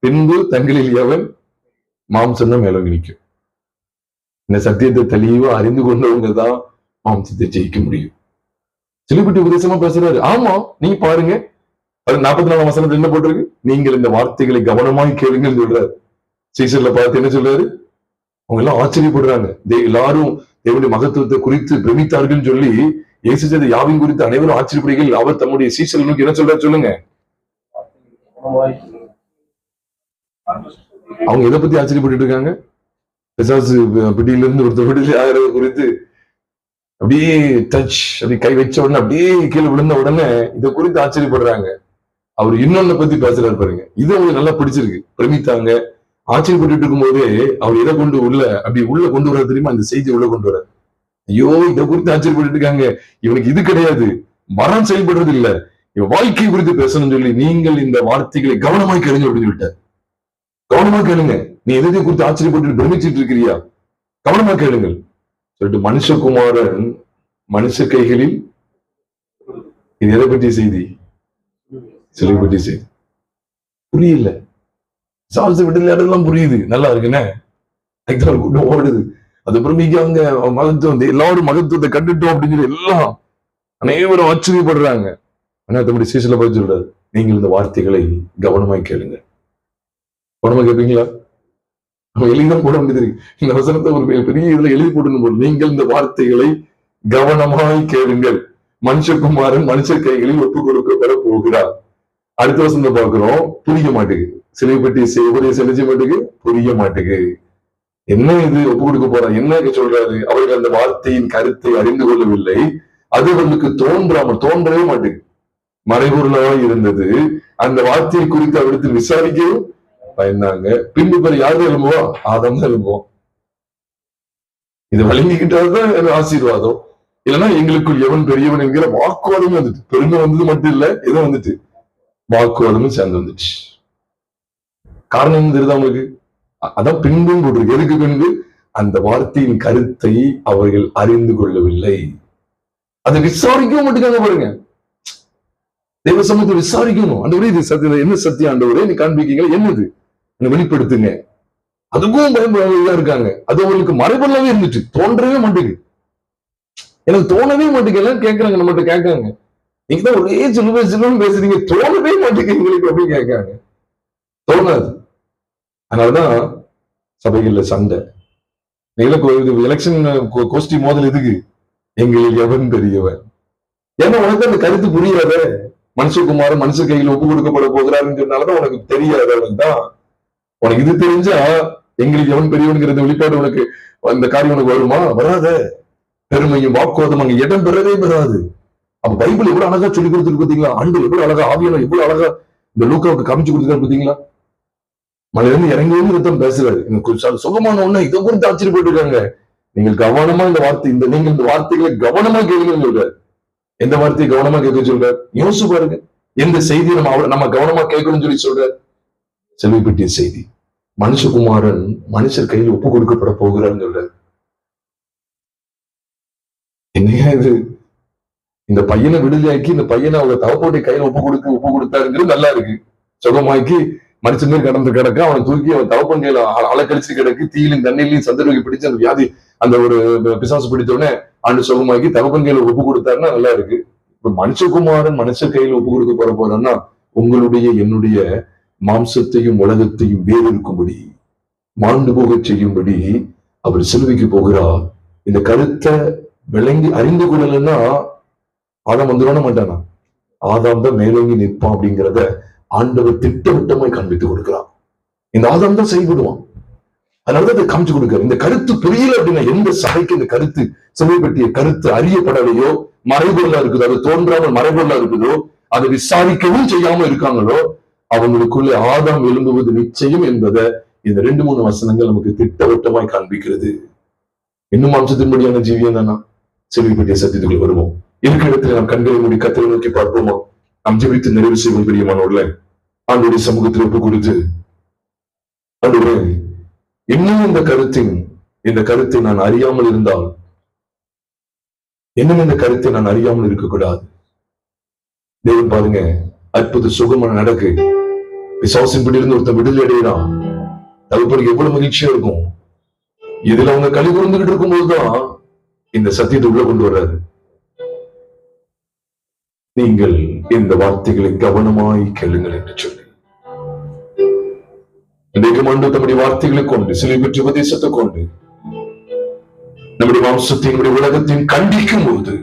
Speaker 1: பின்பு தங்களில் எவன் மாம்சம் தான் மேலோங்கி நிற்கும். இந்த சத்தியத்தை தெளிவா அறிந்து கொண்டவங்க தான் மாம்சத்தை ஜெயிக்க முடியும். சிலுவை உபதேசமா பேசுறாரு. ஆமா, நீங்க பாருங்க, 44ஆம் வசனத்துல என்ன போட்டிருக்கு? நீங்கள் இந்த வார்த்தைகளை கவனமாய் கேளுங்கன்னு சொல்றாரு. சீசர்ல பார்த்து என்ன சொல்றாரு? அவங்க எல்லாம் ஆச்சரியப்படுறாங்க. எல்லாரும் தேவனுடைய மகத்துவத்தை குறித்து பிரமித்தார்கள் சொல்லி இயேசு செய்த யாவின் குறித்து அனைவரும் ஆச்சரியப்படுகிறீர்கள். அவர் தம்முடைய சீசர் நோக்கி என்ன சொல்றாரு சொல்லுங்க. அவங்க எதை பத்தி ஆச்சரியப்பட்டு இருக்காங்க? பிசாசு பிடியிலிருந்து ஒருத்தர் விடுதலை ஆகிறத குறித்து அப்படியே டச், அப்படி கை வச்ச உடனே அப்படியே கீழே விழுந்த உடனே இதை குறித்து ஆச்சரியப்படுறாங்க. அவர் இன்னொன்னு பத்தி பேசுறாரு பாருங்க. இது அவங்களுக்கு நல்லா பிடிச்சிருக்கு. பிரமித்தாங்க, ஆச்சரியப்பட்டு இருக்கும் போதே அவர் எதை கொண்டு உள்ள கொண்டு வர தெரியுமா? இந்த செய்தி உள்ள கொண்டு வர. ஐயோ, இதை குறித்து ஆச்சரியப்பட்டு இருக்காங்க. இவனுக்கு இது கிடையாது, மரம் செயல்படுறது இல்ல, இவன் வாழ்க்கை குறித்து பேசணும்னு சொல்லி நீங்கள் இந்த வார்த்தைகளை கவனமாய் கேளுங்க அப்படின்னு விட்டார். கவனமா கேளுங்க. நீ எதை குறித்து ஆச்சரியப்பட்டு பிரமிச்சிட்டு இருக்கிறியா? கவனமா கேளுங்கள் சொல்லிட்டு மனுஷகுமாரன் மனுஷ கைகளில் இது எதை பற்றி செய்தி? சிலுவை பற்றி செய்தி. புரியல. சால்ஸ் விடுதலாம் புரியுது, நல்லா இருக்குன்னு கூட்டம் ஓடுது. அதுக்கப்புறம் இங்க அவங்க மகத்துவம், எல்லாரும் மகத்துவத்தை கண்டுட்டோம் அப்படின்னு சொல்லி எல்லாம் அனைவரும் ஆச்சரியப்படுறாங்க. ஆனா தம்பி சீசல பார்த்து சொல்றாரு, நீங்கள் இந்த வார்த்தைகளை கவனமாய் கேளுங்க. கவனமா கேட்பீங்களா? நம்ம எழுதிதான் போட வேண்டியது. இந்த வசனத்தை ஒரு பெரிய இதுல எழுதி போட்டு, நீங்கள் இந்த வார்த்தைகளை கவனமாய் கேளுங்கள், மனுஷகுமாரன் மனுஷர் கைகளில் ஒப்பு கொடுக்கப்பட போகிறார். அடுத்த வசனத்தை பார்க்கிறோம், புரிய மாட்டேங்குது. சிலை பற்றி செலுத்த மாட்டேங்குது, புரிய மாட்டேங்குது. என்ன இது ஒப்பு கொடுக்க போறா, என்ன சொல்றாரு? அவர்கள் அந்த வார்த்தையின் கருத்தை அறிந்து கொள்ளவில்லை, அது அவர்களுக்கு தோன்றவே மாட்டேங்குது. மறைபொருளாக இருந்தது. அந்த வார்த்தையை குறித்து அவரிடத்தில் விசாரிக்கவும் பயந்தாங்க. பின்பு பேர் யாரு எழும்புவா? ஆதாம் தான் எழும்புவோம். இதை வழங்கிக்கிட்டாதான் ஆசீர்வாதம். இல்லைன்னா எங்களுக்குள் எவன் பெரியவன் என்கிற வாக்குவாதமும் வந்துட்டு, பெருமை வந்தது மட்டும் இல்ல, ஏதோ வந்துட்டு வாக்குவாதமும் சேர்ந்து வந்துச்சு. காரணம் தெரியுதா உங்களுக்கு? அதான் பின்பும் போட்டிருக்கு. எதுக்கு பின்பு? அந்த வார்த்தையின் கருத்தை அவர்கள் அறிந்து கொள்ளவில்லை. அதை விசாரிக்கவும் மாட்டேங்காங்க பாருங்க. தேவ சமூகத்தை விசாரிக்கணும். ஆண்டவரே இது சத்தியம், என்ன சத்தியம் ஆண்டவரே நீ காண்பிக்கீங்களா, என்னது வெளிப்படுத்துங்க. அதுக்கும் பயன்படுத்தா இருக்காங்க. அது அவங்களுக்கு மறைபொருளாவே இருந்துச்சு, தோன்றவே மாட்டேங்குது. எனக்கு தோணவே மாட்டேங்கல கேட்கறாங்க, நம்மகிட்ட கேட்காங்க, நீங்க தான் ஒரே சிலுவை பேசுறீங்க, தோணவே மாட்டேங்குது அப்படின்னு கேட்காங்க. தோணாது. அதனாலதான் சபைகள்ல சண்டை. எலெக்ஷன் கோஷ்டி மோதல் எதுக்கு? எங்களில் எவன் பெரியவன். ஏன்னா உனக்கு அந்த கருத்து புரியாத. மனுஷகுமாரன் மனுஷ கையில் ஒப்பு கொடுக்கப்பட போகிறாருன்னு சொன்னாலதான் உனக்கு தெரியாதவன் தான். உனக்கு இது தெரிஞ்சா எங்களுக்கு எவன் பெரியவனுங்கிறது வெளிப்பாடு உனக்கு அந்த காரியம் உனக்கு வருமா? வராத. பெருமையும் வாக்குவாதம் அங்க இடம் பெறவே பெறாது. அப்ப பைபிள் எவ்வளவு அழகா சொல்லி கொடுத்துருக்கு பாத்தீங்களா? ஆண்டு எவ்வளவு அழகா, ஆவியான எவ்வளவு அழகா இந்த லூக்காவுக்கு காமிச்சு கொடுத்துருக்காரு பாத்தீங்களா? மலையிலிருந்து இறங்கி ரத்தம் பேசுறாரு. சுகமான ஒண்ணு இதை குறித்து ஆச்சரியப்பட்டு இருக்காங்க. நீங்கள் கவனமா இந்த வார்த்தை, நீங்கள் இந்த வார்த்தைகளை கவனமா கேட்கணும்னு சொல்றாரு. எந்த வார்த்தையை கவனமா கேட்க சொல்றாரு? யோசிச்சு பாருங்க. எந்த செய்தியை நம்ம கவனமா கேட்கணும்னு சொல்லி சொல்றாரு? செல்வி பெட்டிய செய்தி. மனுஷகுமாரன் மனுஷர் கையில் ஒப்பு கொடுக்கப்பட போகிறான்னு சொல்றாரு. என்னையா இது? இந்த பையனை விடுதலையாக்கி இந்த பையனை அவங்க தவப்போட்டை கையில ஒப்பு கொடுத்தாருங்கிறது நல்லா இருக்கு. சுகமாக்கி மனுஷன் மேல் கடந்து கிடக்க, அவனை தூக்கி அவன் தவப்பன் கையில அலக்கடிச்சு கிடக்கு, தீயிலும் தண்ணிலையும் சந்திரவை பிடிச்சு அந்த வியாதி, அந்த ஒரு பிசாசு பிடித்தோடனே ஆண்டு சுகமாக்கி தவப்பன் கையில ஒப்பு கொடுத்தாருன்னா நல்லா இருக்கு. இப்ப மனுஷகுமாரன் மனுஷ கையில ஒப்பு கொடுக்க போறேன்னா உங்களுடைய என்னுடைய மாம்சத்தையும் உலகத்தையும் வேறு இருக்கும்படி மாண்டு போக செய்யும்படி அவர் சிலுவைக்கு போகிறார். இந்த கருத்தை விளங்கி அறிந்து கொள்ளலன்னா ஆதாம் வந்துட மாட்டானா? ஆதாம் தான் மேலோங்கி நிற்பான் அப்படிங்கிறத ஆண்டவர் திட்டவட்டமாய் காண்பித்து கொடுக்கிறார். இந்த ஆதாம் தான் செயல்படுவான். அதனாலதான் அதை காமிச்சு கொடுக்கிறார். இந்த கருத்து புரியல அப்படின்னா எந்த சபைக்கு இந்த கருத்து சிலுவை பற்றிய கருத்து அறியப்படலையோ, மறைபொருளா இருக்குதோ, அது தோன்றாமல் மறைபொருளா இருக்குதோ, அதை விசாரிக்கவும் செய்யாம இருக்காங்களோ, அவங்களுக்குள்ள ஆதாம் எழும்புவது நிச்சயம் என்பதை இந்த 2-3 வசனங்கள் நமக்கு திட்டவட்டமாய் காண்பிக்கிறது. இன்னும் அம்சத்தின்படியான ஜீவியம் தானா? சிலுவை பற்றிய சத்தியத்துக்குள் வருவோம். இருக்கிற இடத்துல நாம் கண்களை மூடி கர்த்தரை நோக்கி பார்ப்போமா? நாம் ஜெபித்து நிறைவு செய்வோம். பிரியமானவர்களே, ஆண்டவருடைய சமூகத்தில் ஒப்பு கொடுத்து, ஆண்டவரே இன்னும் இந்த கருத்தை நான் அறியாமல் இருந்தால், இன்னும் இந்த கருத்தை நான் அறியாமல் இருக்கக்கூடாது. தேவன் பாருங்க, அற்புத சுகமான நடக்கு. பிசாசின் பிடியிலிருந்து ஒருத்தன் விடுதலை அடைகிறான். தகப்பனுக்கு எவ்வளவு மகிழ்ச்சியா இருக்கும். இதுல அவங்க களி கூர்ந்துகிட்டு இருக்கும் போதுதான் இந்த சத்தியத்தை உள்ள கொண்டு வர்றாரு. நீங்கள் இந்த வார்த்தைகளை கவனமாய் கேளுங்கள் என்று சொல்லி இன்றைக்கு ஆண்டு தம்முடைய வார்த்தைகளை கொண்டு, சிலை பெற்ற உபதேசத்தை கொண்டு நம்முடைய மாம்சத்தை நம்முடைய உலகத்தையும் கண்டிக்கும் போது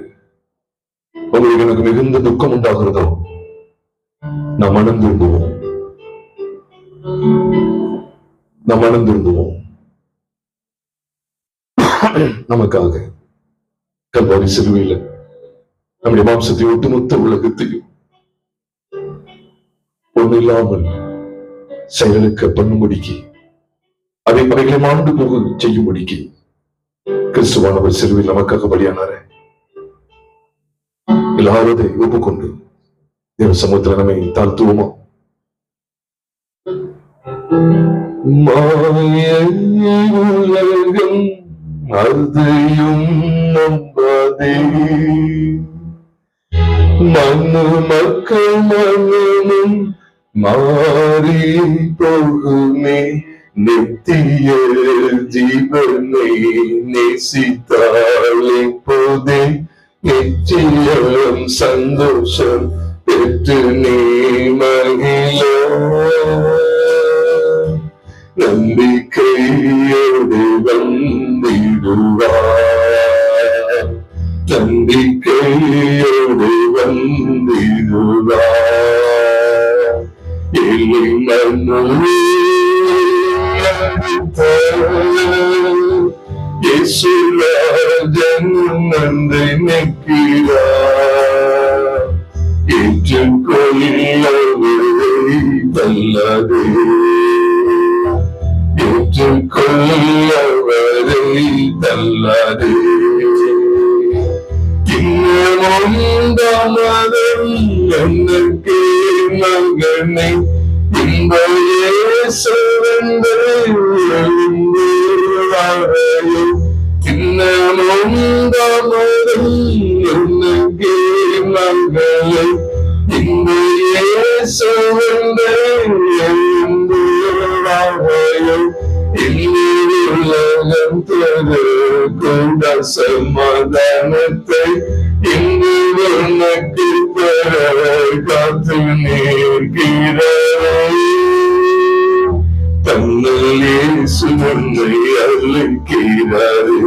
Speaker 1: உங்களுக்கு எனக்கு மிகுந்த துக்கம் உண்டாகிறதோ, நாம் மனம் திரும்புவோம். நமக்காக கல்வாரி சிலுவையில் நம்முடைய மாம்சத்தை ஒட்டுமொத்த உலகத்தையும் ஒண்ணு இல்லாமல் செயலுக்கு பண்ணும்படிக்கு, அவைகளை மாண்டு போக செய்யும்படிக்கு கிறிஸ்துவானவர் சிலுவையில் நமக்காக பலியானாரே. எல்லாரும் அதை ஒப்புக்கொண்டு தேவ சமூகத்தில் நம்மை தாழ்த்துவோமா? உலகம் அதையும் நம்பாதே, மண்ணு மக்கள் மனமும் மாறி போகுமே, நித்திய ஜீவனை நேசித்தாலே போதே, நிச்சயம் சந்தோஷம் பெற்று நீ மகிழ. நம்பிக்கையோடு வந்திடுவார், நம்பிக்கையோடு வந்திடுவார். எலி மனமே இயேசுராஜன் நன்றை நிற்கிறார், ஏற்றுக்கொள்ளவரை தள்ளாதே, ஏற்றுக்கொள்ளவரை தள்ளாதே. இன்னமும் தாமதம் எனக்கு மகனை, இந்த இயேசுவென்று எழுந்தேன். இன்னமும் தாமதம் எனக்கு மகளை, இந்த இயேசுவென்று எழுந்தேன். உலகம் தரக்கூட சமாதானத்தை இங்கு உனக்கு பெற காத்து நிற்கிறாய். தன்னில் இயேசு உன்னை அழைக்கிறாரே,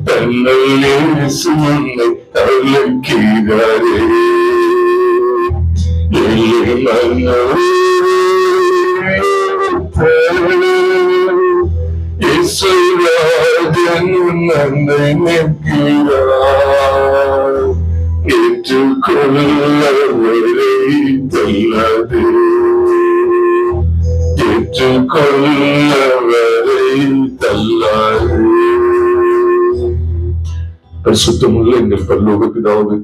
Speaker 1: தன்னில் இயேசு உன்னை அழைக்கிறாரே. இயேசுராஜன் நன்மை நிற்கிறார், ஏற்றுக்கொள்ளவரை தள்ளாதே, ஏற்றுக்கொள்ளவரை தள்ளாதே. பரிசுத்தமுள்ள எங்கள் பரலோக பிதாவே,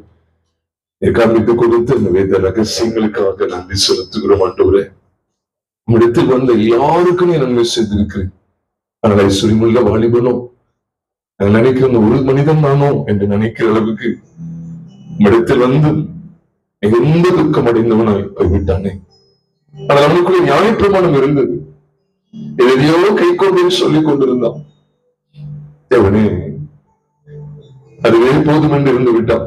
Speaker 1: காண்பித்து கொடுத்த இந்த வேத ரகசியங்களுக்காக நன்றி செலுத்துகிறோம். ஆண்டவரே, உம்மிடத்தில் வந்த யாருக்குமே நன்மை செய்திருக்கிறேன். ஆனால் ஐஸ்வரியமுள்ள வாலிபனோ, நான் நினைக்கிற ஒரு மனிதன் நானோ என்று நினைக்கிற அளவுக்கு உம்மிடத்தில் வந்து மிகுந்த துக்கம் அடைந்தவனாய் போய்விட்டானே. ஆனால் அவனுக்குள்ள நியாயப்பிரமாணம் இருந்தது, எதையோ கை கொண்டு சொல்லிக் கொண்டிருந்தான். தேவனே, அதுவே போதும் என்று இருந்து விட்டான்.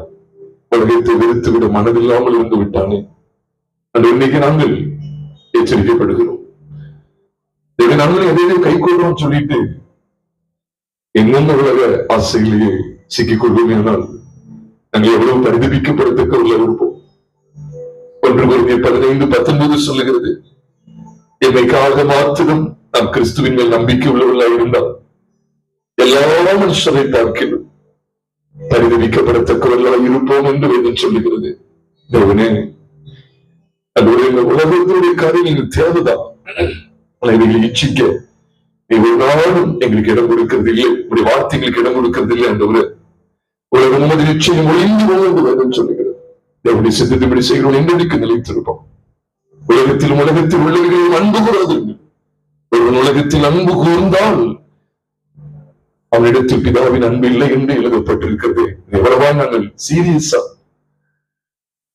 Speaker 1: உலகத்தை வெறுத்து விட மனதில்லாமல் இருந்து விட்டானே. அது இன்னைக்கு நாங்கள் எச்சரிக்கப்படுகிறோம். நாங்களும் எதையும் கை கொள்றோம் சொல்லிட்டு எங்கெந்த உலக ஆசையிலேயே சிக்கிக் கொள்வோம். ஆனால் நாங்கள் எவ்வளவு பரிதபிக்கப்படத்தக்க இருப்போம். 1 Corinthians 15:19 சொல்லுகிறது, என்னைக்காக மாத்திரம் நாம் கிறிஸ்துவின் மேல் நம்பிக்கை உள்ளவர்களாக இருந்தால் எல்லா மனுஷரை பார்க்கிறோம் பரிதபிக்கப்படத்தக்கவர்களாக இருப்போம் என்று வேதம் சொல்லுகிறது. தேவனே, அது ஒரு உலகத்தினுடைய காரியம் எங்களுக்கு தேவைதான். இவைகளை இச்சிக்க ஒரு நாளும் எங்களுக்கு இடம் கொடுக்கிறது இல்லை, உடைய வார்த்தைகளுக்கு இடம் கொடுக்கிறது இல்லை. அந்த உலகம் உமது நிச்சயம் ஒளிந்து போவது வேதம் சொல்லுகிறது. தேவனுடைய சித்தத்தின்படி செய்கிறோம் என்றைக்கு நிலைத்திருப்போம். உலகத்தில் உள்ளவர்களில் அன்பு கூறாது. ஒருவன் உலகத்தில் அன்பு கூர்ந்தால் அவனிடத்தில் பிதாவின் அன்பு இல்லை என்று எழுதப்பட்டிருக்கிறது. எவ்வளவா நாங்கள் சீரியஸா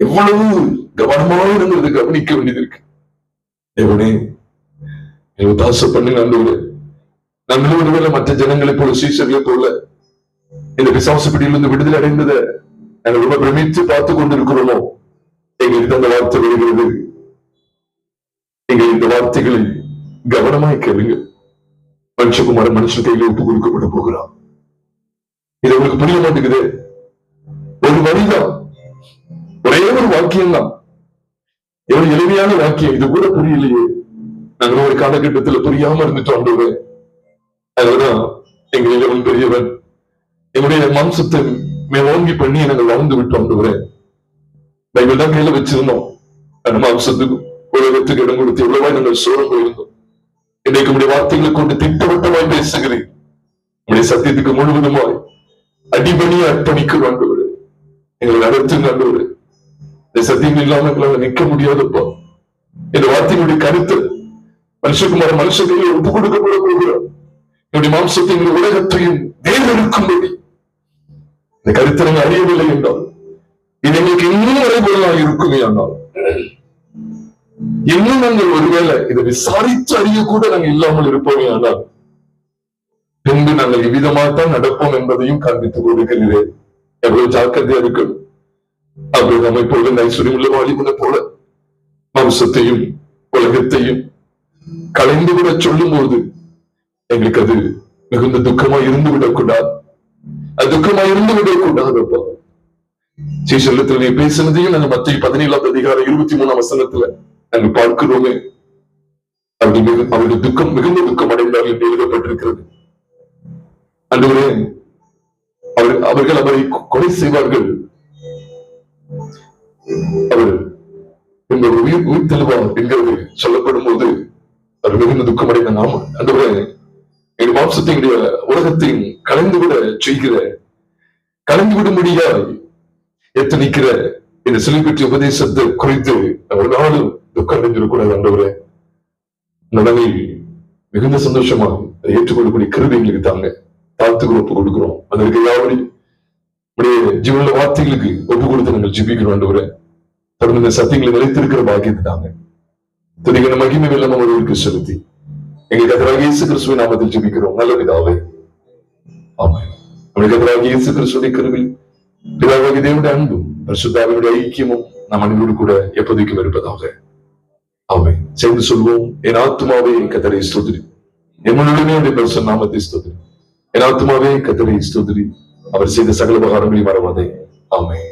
Speaker 1: எவ்வளவு கவனமாக இருந்தது கவனிக்க வேண்டியது இருக்கு. தேவனே, தாச பண்ணி நல்லூர் நாங்களும் ஒருவேளை மற்ற ஜனங்களை போல சீசர்களை போல இந்த பிசாசு பிடியிலிருந்து விடுதலை அடைந்ததை நாங்கள் ரொம்ப பிரமித்து பார்த்து கொண்டிருக்கிறோமோ. எங்களுக்கு அந்த வார்த்தை வருகிறது. எங்கள் இந்த வார்த்தைகளை கவனமாய் கேளுங்க. மனுஷகுமாரன் மனுஷன் கையில ஒப்பு கொடுக்கப்பட போகிறான். இது உங்களுக்கு புரிய மாட்டேங்குது. ஒரு வரிதான், ஒரே ஒரு வாக்கியம் தான், எவ்வளவு எளிமையான வாக்கியம். இது கூட புரியலையே. நாங்கள் ஒரு காலகட்டத்துல புரியாம இருந்துட்டோம். அதுதான் எங்களில் ஒரு பெரியவன் என்னுடைய மாம்சத்தை ஓங்கி பண்ணி நாங்கள் வாழ்ந்து விட்டோம். பைபிள் தான் கையில வச்சிருந்தோம். அந்த மாம்சத்துக்கு உலகத்துக்கு இடம் கொடுத்து எவ்வளவா நாங்கள் சோரம் போயிருந்தோம். இன்றைக்கு உடைய வார்த்தைகளை கொண்டு திட்டவட்டமாய் பேசுகிறேன். உடைய சத்தியத்துக்கு முழுவதுமாய் அடிபணியை அர்ப்பணிக்கிறோம். ஆண்டவரே, எங்களை நடத்துங்க. ஆண்டவரே, இந்த சத்தியங்கள் இல்லாம எங்களால் நிற்க முடியாதப்பா. இந்த வார்த்தைகளுடைய கருத்து மனுஷகுமார மனுஷங்களை ஒப்பு கொடுக்கப்பட போகிறார். என்னுடைய மாம்சத்தை உலகத்தையும் தேர்ந்தெடுக்கும்படி இந்த கருத்தை நாங்கள் அறியவில்லை என்றால் எங்களுக்கு இன்னும் வரைபொருளாக இருக்குமே. ஆனால் இன்னும் நாங்கள் ஒருவேளை இதை விசாரித்து அறிய கூட நாங்கள் இல்லாமல் இருப்போமே. ஆனால் பின்பு நாங்கள் இவ்விதமாகத்தான் நடப்போம் என்பதையும் காண்பித்துக் கொடுக்கிறீரே. எவ்வளவு ஜாக்கிரதையா இருக்கணும். ஆபிரகாமை போல, ஐஸ்வர்யமுள்ள வாலிபனை போல மாம்சத்தையும் உலகத்தையும் கலைந்து விட சொல்லும் போது எங்களுக்கு அது மிகுந்த துக்கமா இருந்து விடக்கூடாது. அது துக்கமா இருந்து விடக்கூடாதுப்பா. சீசல்லத்துல நீ பேசினதையும் நாங்க மத்திய 17:23 நாங்கள் பார்க்கிறோமே. அவர்கள் துக்கம் மிகுந்த துக்கம் அடைந்தார்கள் என்று எழுதப்பட்டிருக்கிறது. அன்றுவரே, அவர்கள் அவரை கொலை செய்வார்கள். அவர் உயிர் தெளிவார் என்கிறது சொல்லப்படும் போது அவர் மிகுந்த துக்கம் அடைந்த நாம அன்றுவரே, என் மாம்சத்தை உலகத்தையும் கலந்துவிட செய்கிற, கலந்துவிடும்படியாய் எத்தனிக்கிற இந்த சிலை பற்றிய உபதேசத்தை குறித்து ஒரு நாளும் துக்கம் அடைஞ்சிடக்கூடாது. ஆண்டவரே, நலனில் மிகுந்த சந்தோஷமாக ஏற்றுக்கொள்ளக்கூடிய கிருபை எங்களுக்கு தாங்க. தாழ்த்துக்கு ஒப்பு கொடுக்கிறோம். அதற்கு யாவடி ஜீவனுள்ள வார்த்தைகளுக்கு ஒப்பு கொடுத்து நாங்கள் ஜிபிக்கிறோம். ஆண்டவரே, தொடர்ந்து இந்த சத்தியங்களை நிலைத்திருக்கிற பாக்கியத்தை தாங்க. துதிக்கிற மகிமை வெள்ளம் அவர்களுக்கு செலுத்தி எங்களுக்கு எதிராக இயேசு கிறிஸ்துவின் நாமத்தில் ஜெபிக்கிறோம் நல்ல பிதாவே, ஆமென். நம்மளுக்கு எதிராக இயேசு கிறிஸ்துவின் கிருபை, பிதாவாகிய தேவனுடைய அன்பும் பரிசுத்தாவினுடைய ஐக்கியமும் நம் அனைவரோடு கூட எப்போதைக்கும் இருப்பதாக. ஆமென். சேர்ந்து சொல்வோம். என் ஆத்துமாவே கர்த்தரை ஸ்தோத்திரி, என் முழுமையுடைய பரிசுத்த நாமத்தை ஸ்தோத்திரி. என் ஆத்துமாவே கர்த்தரை ஸ்தோத்திரி, அவர் செய்த சகல உபகாரங்களையும் மறவாதே. ஆமென்.